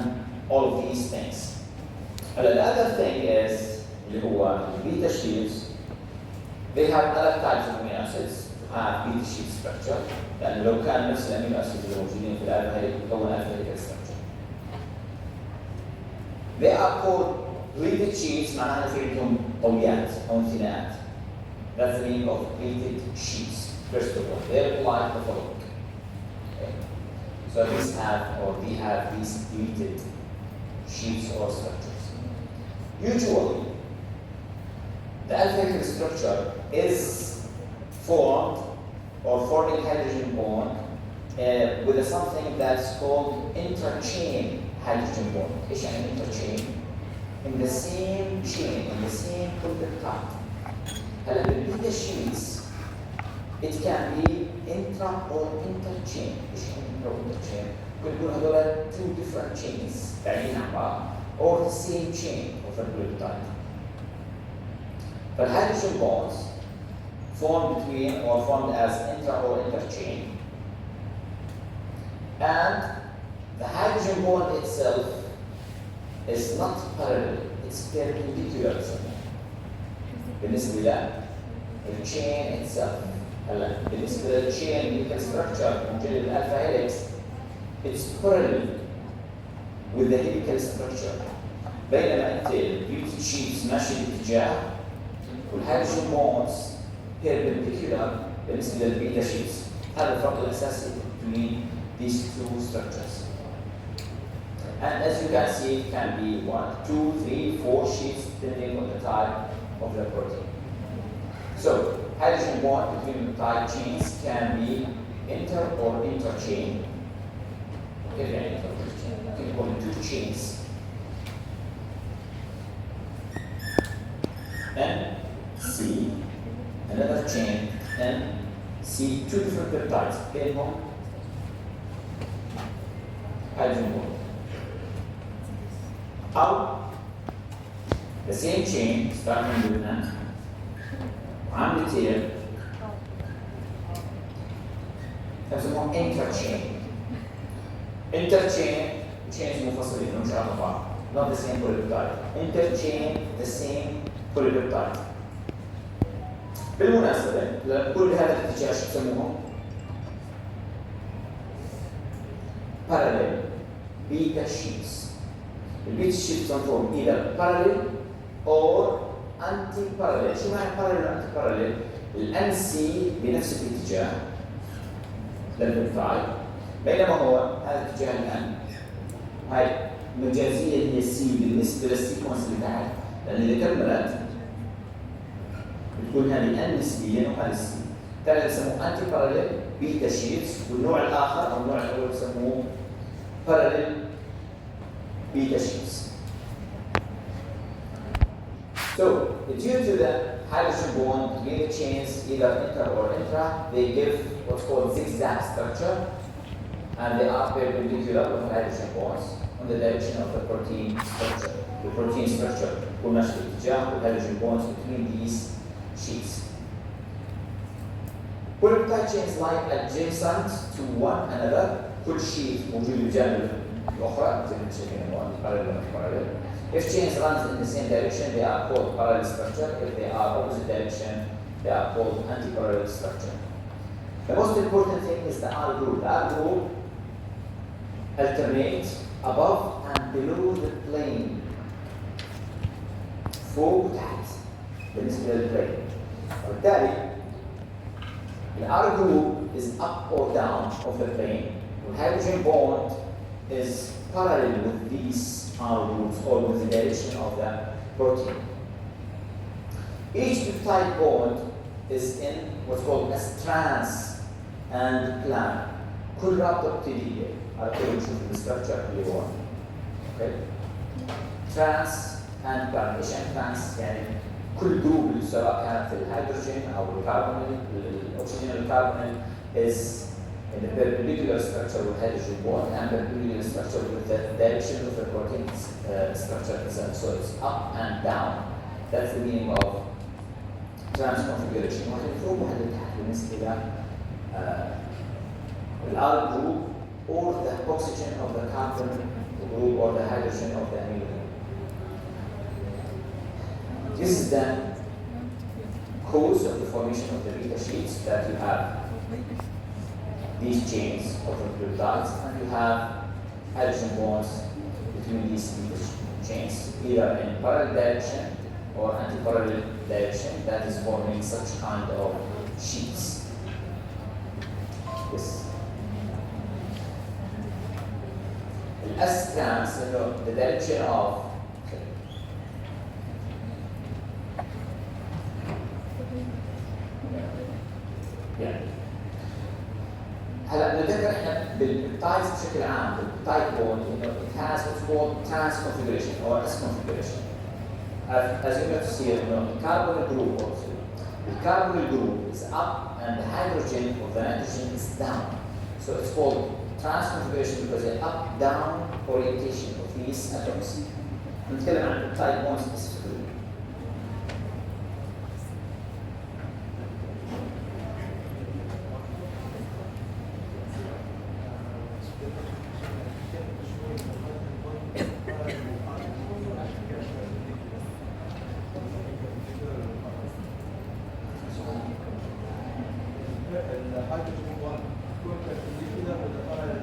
all of these things. The other thing is اللي هو beta sheets. They have other types of amino acids to have beta sheet structure. لأن لو كان نفس الامينو اسيد اللي موجودين في الالفا هيليك بيكون الفا هيليك structure. They are called pleated sheets معناها في عندهم طويات أو انثناءات. That's the meaning of pleated sheets. First of all, they are like the following. Okay. So they have these pleated sheets or structures. Usually, the alpha structure is formed or forming hydrogen bond with something that's called interchain hydrogen bond. إيش يعني interchain? In the same chain, in the same polypeptide. هلا بالبيتا sheets, it can be intra or interchain. إيش يعني intra or interchain? ممكن يكون هذول two different chains بعيدين عن بعض or the same chain of a polypeptide. The hydrogen bonds formed between or formed as intra or interchain, and the hydrogen bond itself is not parallel, it's perpendicular. بالنسبة للchain itself. هلا بالنسبة للchain chemical structure موجود الالفا هيليكس, it's parallel with the helical structure. بينما انت البيوتي شيتس ماشي باتجاه والهيدروجين بونز perpendicular بالنسبه للبيتا شيتس. هذا الفرق الاساسي between these two structures. And as you can see, it can be 1, 2, 3, 4 sheets depending on the type of the protein. So hydrogen bond between the type chains can be inter or interchain. Okay, interchain. Okay, call it two chains. N, C, another chain, N, C, two different peptides, بينهم hydrogen bond. How? The same chain starting with N, عامل tail, يسموه interchain. Interchain, chains منفصلين مش على بعض. Not the same polypeptide. Interchain, the same polypeptide. بالمناسبة كل هذا الاتجاه شو يسموه؟ Parallel beta sheets. البيتا sheets تنفورم either parallel or anti-parallel. شو معنى parallel و anti-parallel؟ الNC بنفس الاتجاه للبيبتايد بينما هو هذا اتجاه الN. هاي مجازية هي C بالنسبة للسيكونس اللي تحت، لأن إذا كملت بتكون هذه N نسبيا وهذه C. ترى يسموه anti parallel beta sheets، والنوع الآخر أو النوع الأول يسموه parallel beta sheets. So due to the hydrogen bond between the chains, either inter or intra, they give what's called zigzag structure, and they are perpendicular with hydrogen bonds on the direction of the protein structure. The protein structure will match the اتجاه with hydrogen bonds between these sheets. Polypeptide chains lie adjacent to one another. كل sheet موجود بجانب الأخرى زي ما شايفين هون parallel and parallel. If chains run in the same direction, they are called parallel structure. If they are opposite direction, they are called anti-parallel structure. The most important thing is the R group. The R group alternate above and below the plane. فوق وتحت بالنسبة للبلين. وبالتالي الR group is up or down of the plane. The hydrogen bond is parallel with these R groups or with the direction of the protein. Each peptide bond is in what's called as trans and plan. كل رابطة بتدي على كل نشوف الستراكشر اللي هو. Okay. Trans and plan. إيش يعني trans؟ يعني كل جروب سواء كانت الهيدروجين أو الكربونيل الأكسجين الكربونيل is in the perpendicular structure with hydrogen bond and perpendicular structure with the direction of the protein structure itself. So it's up and down. That's the meaning of trans configuration. واحد فوق واحد تحت بالنسبة إلى الR group or the oxygen of the carbon group or the hydrogen of the amino group. This is the cause of the formation of the beta sheets, that you have these chains of the peptides and you have hydrogen bonds between these beta chains, either in parallel direction or anti-parallel direction, that is forming such kind of sheets. Yes. The S trans, the direction of هلا نذكر احنا بالبيبتايدز بشكل عام بالبيبتايد بوند انه it has what's called trans configuration or S configuration. As you can see, the carbonyl group also. The carbonyl group is up and the hydrogen of the nitrogen is down. So it's called trans configuration because the up-down orientation of these atoms. نتكلم عن البيبتايد بوند specifically.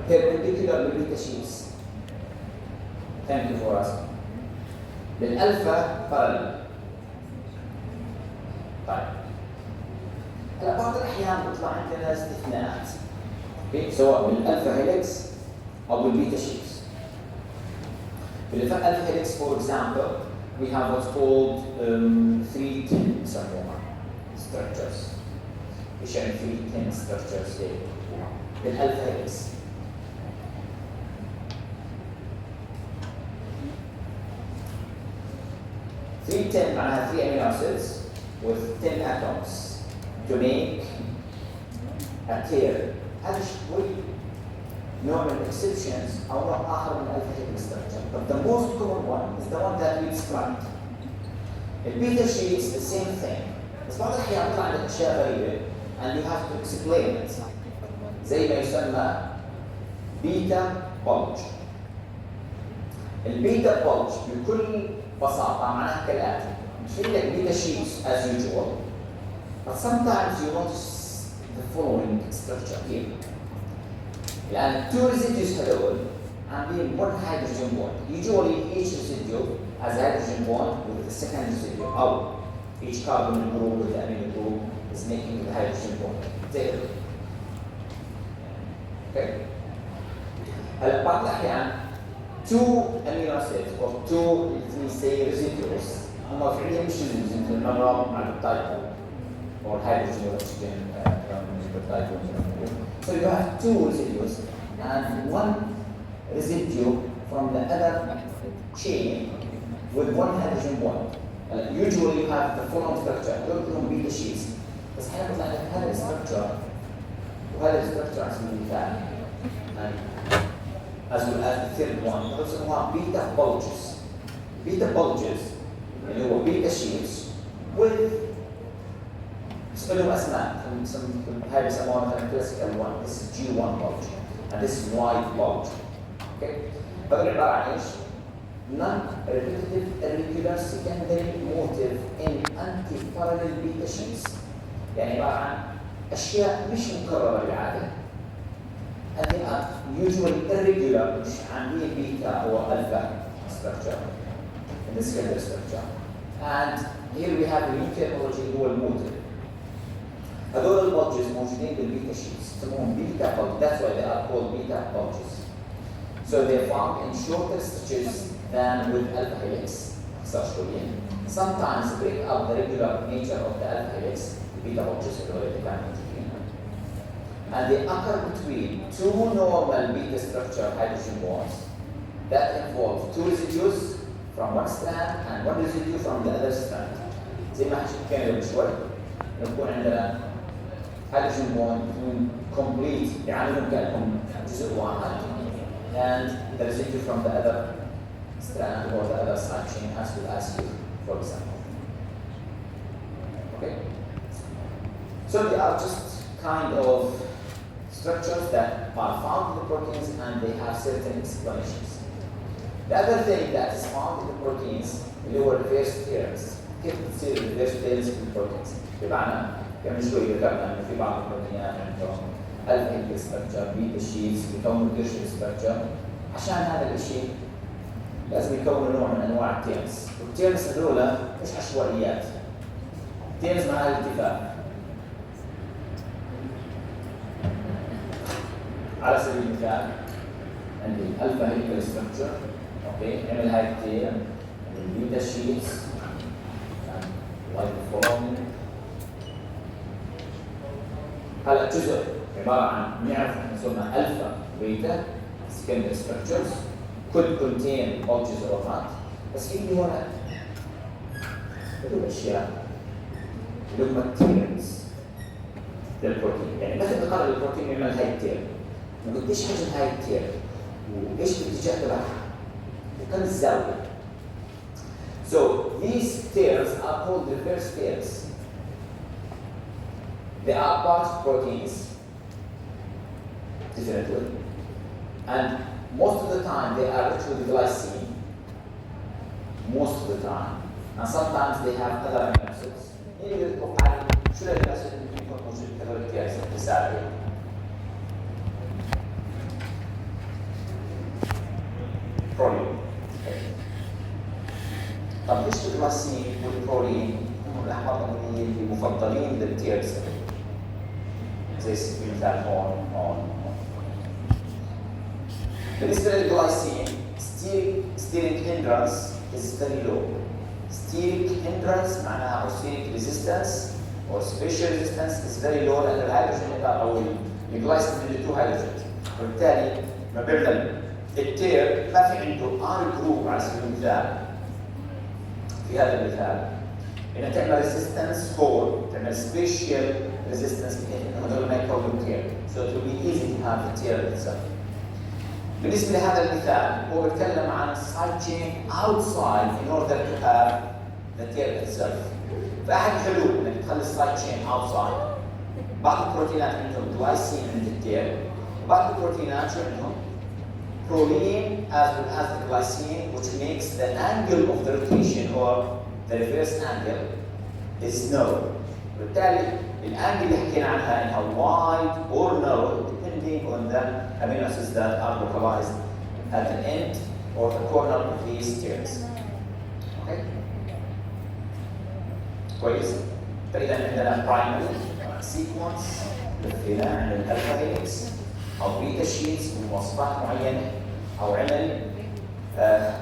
Perpendicular beta sheets. Thank you for asking. بالألفا parallel. طيب. هلا بعض الأحيان بيطلع عندنا استثناءات. سواء بالألفا هيلكس أو بالبيتا شيتس. بالألفا هيلكس, for example, we have what's called 310 structures. ايش يعني 310 structures هيك؟ بالألفا هيلكس. Ten معناها 3 amino acids with 10 atoms to make a pair. هذا شوي نوع من exceptions أو نوع آخر من الألفا هيلكس structure. But the most common one is the one that we described. البيتا sheets the same thing. بس بعض الأحيان يطلع عندك أشياء غريبة and you have to explain it. زي ما يسمى بيتا bulge. البيتا bulge بكل بساطة معناها كالآتي. نشيل لك بيتا sheets as usual, but sometimes you notice the following structure here. الآن two residues هذول عاملين one hydrogen bond. Usually each residue has a hydrogen bond with the second residue. أو each carbon group with the amino group is making the hydrogen bond. زي كده. Okay. هلا بعض الأحيان two amino acids or two, we say, residues هم فعليا مش residues المرة مع البيبتايد or hydrogen or oxygen peptide. So you have two residues and one residue from the other chain with one hydrogen bond. Usually you have the following structure. دول كلهم بيتا شيتس. بس احنا بنطلع لك هذا الستركتشر وهذا الستركتشر على سبيل المثال. As well as the third one, those are beta bulges. Beta bulges, اللي هو beta sheets with لهم أسماء. هاي بيسموها مثلا classical one. This is G1 bulge and this is white bulge. Okay. هذول عبارة عن إيش؟ Non-repetitive irregular secondary motive in anti-parallel beta sheets. يعني عبارة عن أشياء مش مكررة بالعادة. And they are usually irregular, مش عاملين beta or alpha structure in the skeletal structure. And here we have the new terminology هو الموتيف. هذول البولجز موجودين بالبيتا sheets يسموهم beta bulges. That's why they are called beta bulges. So they're found in shorter stitches than with alpha helix structurally. Sometimes break up the regular nature of the alpha helix, the beta bulges اللي كانوا موجودين. And they occur between two normal beta structure hydrogen bonds that involve two residues from one strand and one residue from the other strand. زي ما حكينا قبل شوي يكون عندنا hydrogen bond يكون complete يعاملهم كأنهم جزء واحد and the residue from the other strand or the other side chain has to acid, for example. Okay? So they are just kind of structures that are found in the proteins and they have certain explanations. The other thing that is found in the proteins اللي هو reverse pairs. كيف بتصير reverse pairs في البروتينز؟ بمعنى قبل شوي ذكرنا انه في بعض البروتينات عندهم الفا هيليكس ستراكشر، بيتا شيتس، بيكونوا تيرشري ستراكشر. عشان هذا الشيء لازم يكونوا نوع من انواع التيرنز، والتيرنز هذول مش عشوائيات. تيرنز معناها الاتفاق. على سبيل المثال عندي الفا هيليكال ستراكشر، اوكي، عمل هاي التير، البيتا شيتس، لايك فولومين. هلا جزء عباره عن نعرف نسمى الفا بيتا secondary structures could contain bulges or not. بس في هنا هذول الاشياء اللي هم التيرنز للبروتين، يعني مثل تقرر البروتين يعمل هاي التير، ما قديش حجم هاي التير وايش الاتجاه تبعها وكم الزاويه. So these tears are called reverse tears. They are part of proteins, definitely, and most of the time they are rich with glycine. Most of the time, and sometimes they have other amino acids. نيجي نتوقع شو الامينو اسيد اللي يكون موجود في هذول التيرز التساعدية. برولين. طب ليش الجلايسين والبرولين هم الاحماض الامينيه المفضلين للتيرز؟ زي سبيل المثال هون. بالنسبه للجلايسين steric hindrance is very low. Steric hindrance معناها or steric resistance or spatial resistance is very low لأن الهيدروجين أو الجلايسين عنده 2 هيدروجين، وبالتالي ما بيعمل التير ما في عنده R جروب على سبيل المثال. في هذا المثال إنها تعمل resistance hole، تعمل spatial resistance بحيث إنه هذول ما يكونوا تير. So it will be easy to have the tear itself. بالنسبة لهذا المثال هو بيتكلم عن side chain outside in order to have the tear itself. فأحد الحلول إنك تخلي side chain outside. بعض البروتينات عندهم glycine عند التير، وبعض البروتينات شو عندهم؟ proline as well as the glycine, which makes the angle of the rotation or the reverse angle is known. وبالتالي الانجل اللي حكينا عنها انها wide or narrow depending on the amino acids that are localized at the end or the corner of these tears. Okay? كويس؟ فإذا عندنا primary sequence لفينا عند الالفا هيليكس أو بيتا شيتس بمواصفات معينة أو عمل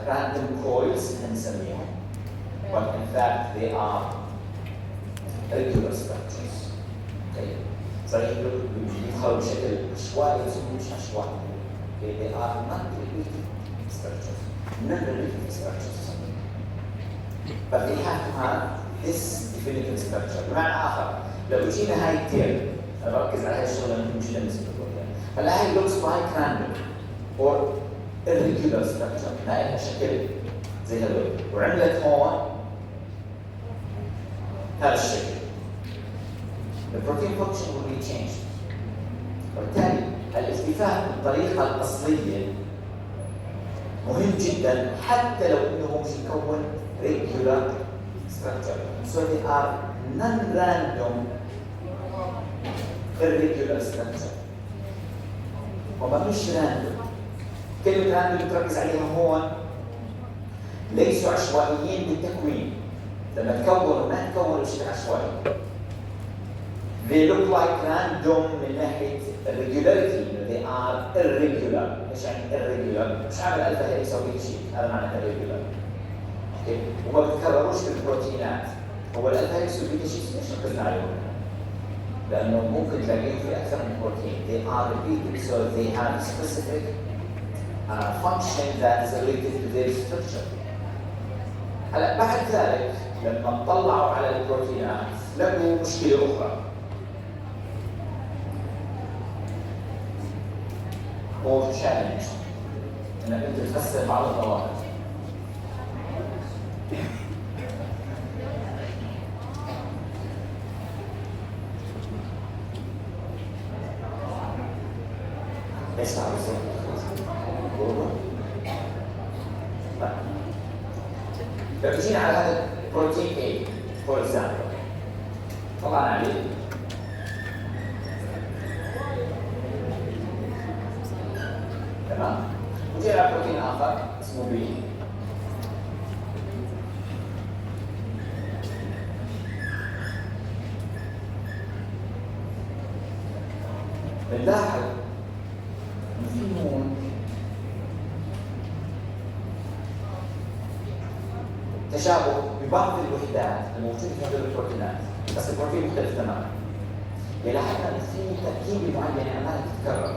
random coils نسميهم. But in fact they are regular structures. Okay. صحيح يدخلوا بشكل عشوائي بس مش عشوائي. Okay. They are not repeated structures. Non-repeated structures. But they have to have this definitive structure. بمعنى آخر لو جينا هاي التير أنا بركز على هاي الشغلة اللي مش بالنسبة للبروتين. هلا هاي looks like random or irregular structure. ما لها شكل زي هذول وعملت هون هذا الشكل. The protein function will be changed. وبالتالي الاكتفاء بالطريقة الأصلية مهم جدا حتى لو إنه مش يكون regular structure. So they are non-random irregular structure. وما مش راندوم. كلمة راندوم تركز عليها هون، ليسوا عشوائيين بالتكوين. لما تكونوا ما تكونوا شيء عشوائي. They look like random من ناحية regularity. They are irregular. ايش يعني irregular؟ مش عامل ألفا هيك يسوي شيء، هذا معنى irregular. اوكي؟ وما بتكرروش بالبروتينات. هو الألفا هيك يسوي شيء ليش ركزنا عليهم؟ لأنه ممكن تلاقيهم في أكثر من بروتين. They are repeated so they have specific function that is related to their structure. هلا بعد ذلك لما اطلعوا على البروتينات لقوا مشكلة أخرى. or challenge انك انت تفسر بعض الظواهر. ايش تعرف لو تجينا على هذا البروتين A for example طبعا عليه تمام، وجي على بروتين اخر اسمه B. بنلاحظ ان في هون تشابه ببعض الوحدات الموجوده في هذه البروتينات، بس البروتين مختلف تماما. لاحظنا ان في تركيبه معينه عمالها تتكرر،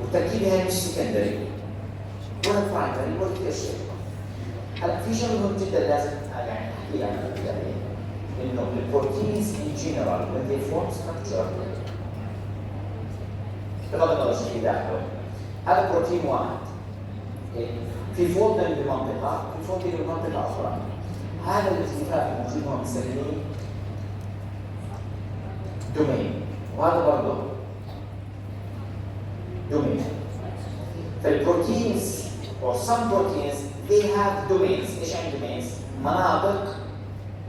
والتركيبه هي مش سكندري ولا برايمري ولا تيرشري. هلا في شغله مهم جدا لازم يعني احكي عنها، انه البروتينز ان جنرال when they form structure بغض النظر شو في داخله، هذا بروتين واحد في فولدنج بمنطقه، في فولدنج بمنطقه اخرى. هذا الالتفاف الموجود هون بنسميه دومين، وهذا برضه دومين. فالبروتينز or some proteins they have domains. ايش يعني domains؟ مناطق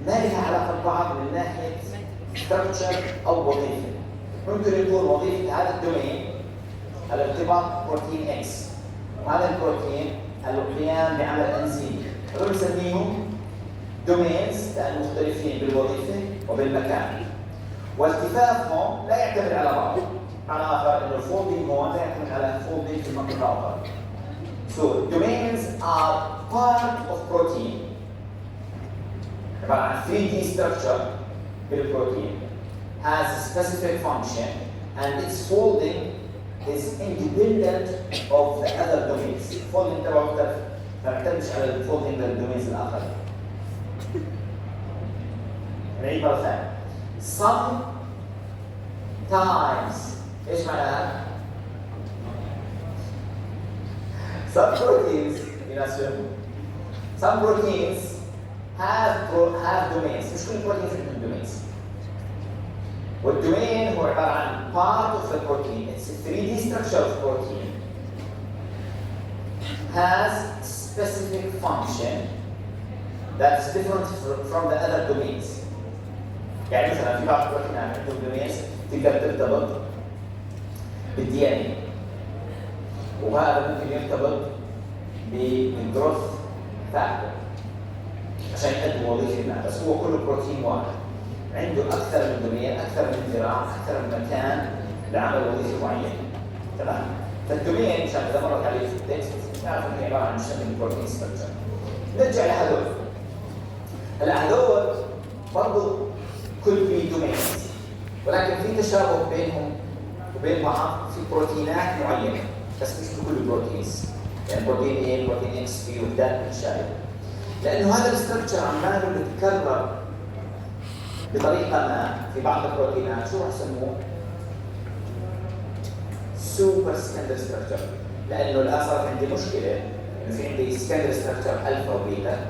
ما لها علاقه ببعض من ناحيه structure او وظيفه. ممكن يكون وظيفه هذا الدومين الارتباط بروتين اكس، وهذا البروتين القيام بعمل انزيمي. هذول بنسميهم دومينز لانهم مختلفين بالوظيفه وبالمكان، والتفافهم لا يعتمد على بعض. معنى اخر انه الفولدنج هون لا يعتمد على فولدنج في منطقه اخرى. So domains are part of protein. عباره عن 3D structure بالبروتين has a specific function and its folding is independent of the other domains. Folding تبعه مختلف، ما بيعتمدش على الفولدنج للدومينز الاخر. نعيد مره ثانيه. Sometimes ايش معناها؟ Some proteins have domains. مش كل البروتينز عندهم domains. والدومين هو عباره عن part of the protein. It's a 3D structure of protein. Has specific function that's different from the other domains. يعني مثلا في بعض البروتينات عندهم domains تقدر ترتبط بالدي ان اي، وهذا ممكن يرتبط بالجروث فاكتور عشان يقدم وظيفه ما، بس هو كله بروتين واحد عنده اكثر من دومين، اكثر من ذراع، اكثر من مكان لعمل وظيفه معينه. تمام؟ فالدومين مشان اذا مرت عليه في التكست نعرف انه عباره عن مشتمل البروتين ستراكشر. نرجع لهذول. هلا هذول برضه كل في دومينز، ولكن في تشابه بينهم وبين بعض في بروتينات معينه، بس مش بكل البروتينز. يعني بروتين A، بروتين اكس، في وحدات متشابهه. لانه هذا الستراكشر عماله بيتكرر بطريقه ما في بعض البروتينات، شو راح يسموه؟ سوبر سكندري ستراكشر. لانه الان صارت عندي مشكله انه في عندي سكندري ستراكشر الفا وبيتا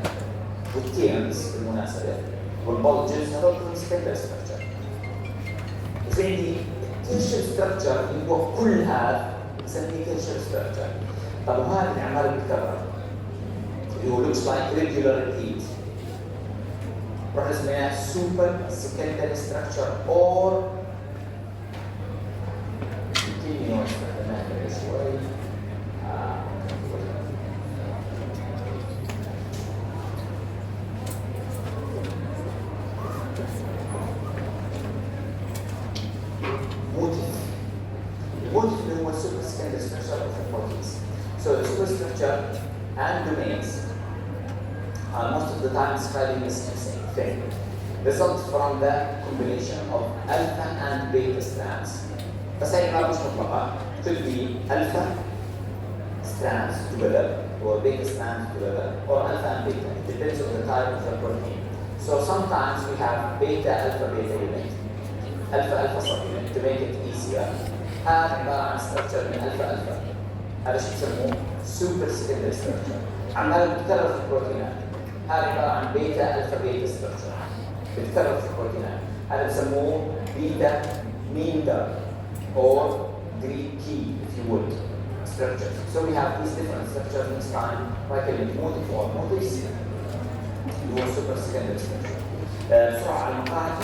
والتيرنز بالمناسبه والبولجز، هذول كلهم سكندري ستراكشر. وفي عندي تيرشر ستراكشر اللي هو كل هذا بنسميه تيرشر ستراكشر. طب وهذا اللي عماله بيتكرر اللي هو looks like regular repeat راح نسميها سوبر سكندري ستراكشر اور كلمه استخدمناها قبل شوي domains, most of the time describing the same thing, result from the combination of alpha and beta strands. بس هي عبارة مش مطلقة. Could be alpha strands together or beta strands together or alpha and beta. It depends on the type of the protein. So sometimes we have beta alpha beta unit, alpha alpha subunit to make it easier. هذا عبارة عن structure من alpha alpha. هذا شو يسموه super secondary structure. عمال بتكرر في البروتينات. هذا عبارة عن بيتا الفا بيتا structure. بتكرر في البروتينات. هذا بسموه بيتا ميندر or Greek key if you would structures. So we have these different structures in time like a motif or motifs اللي هو super secondary structure. بسرعة على المقاعد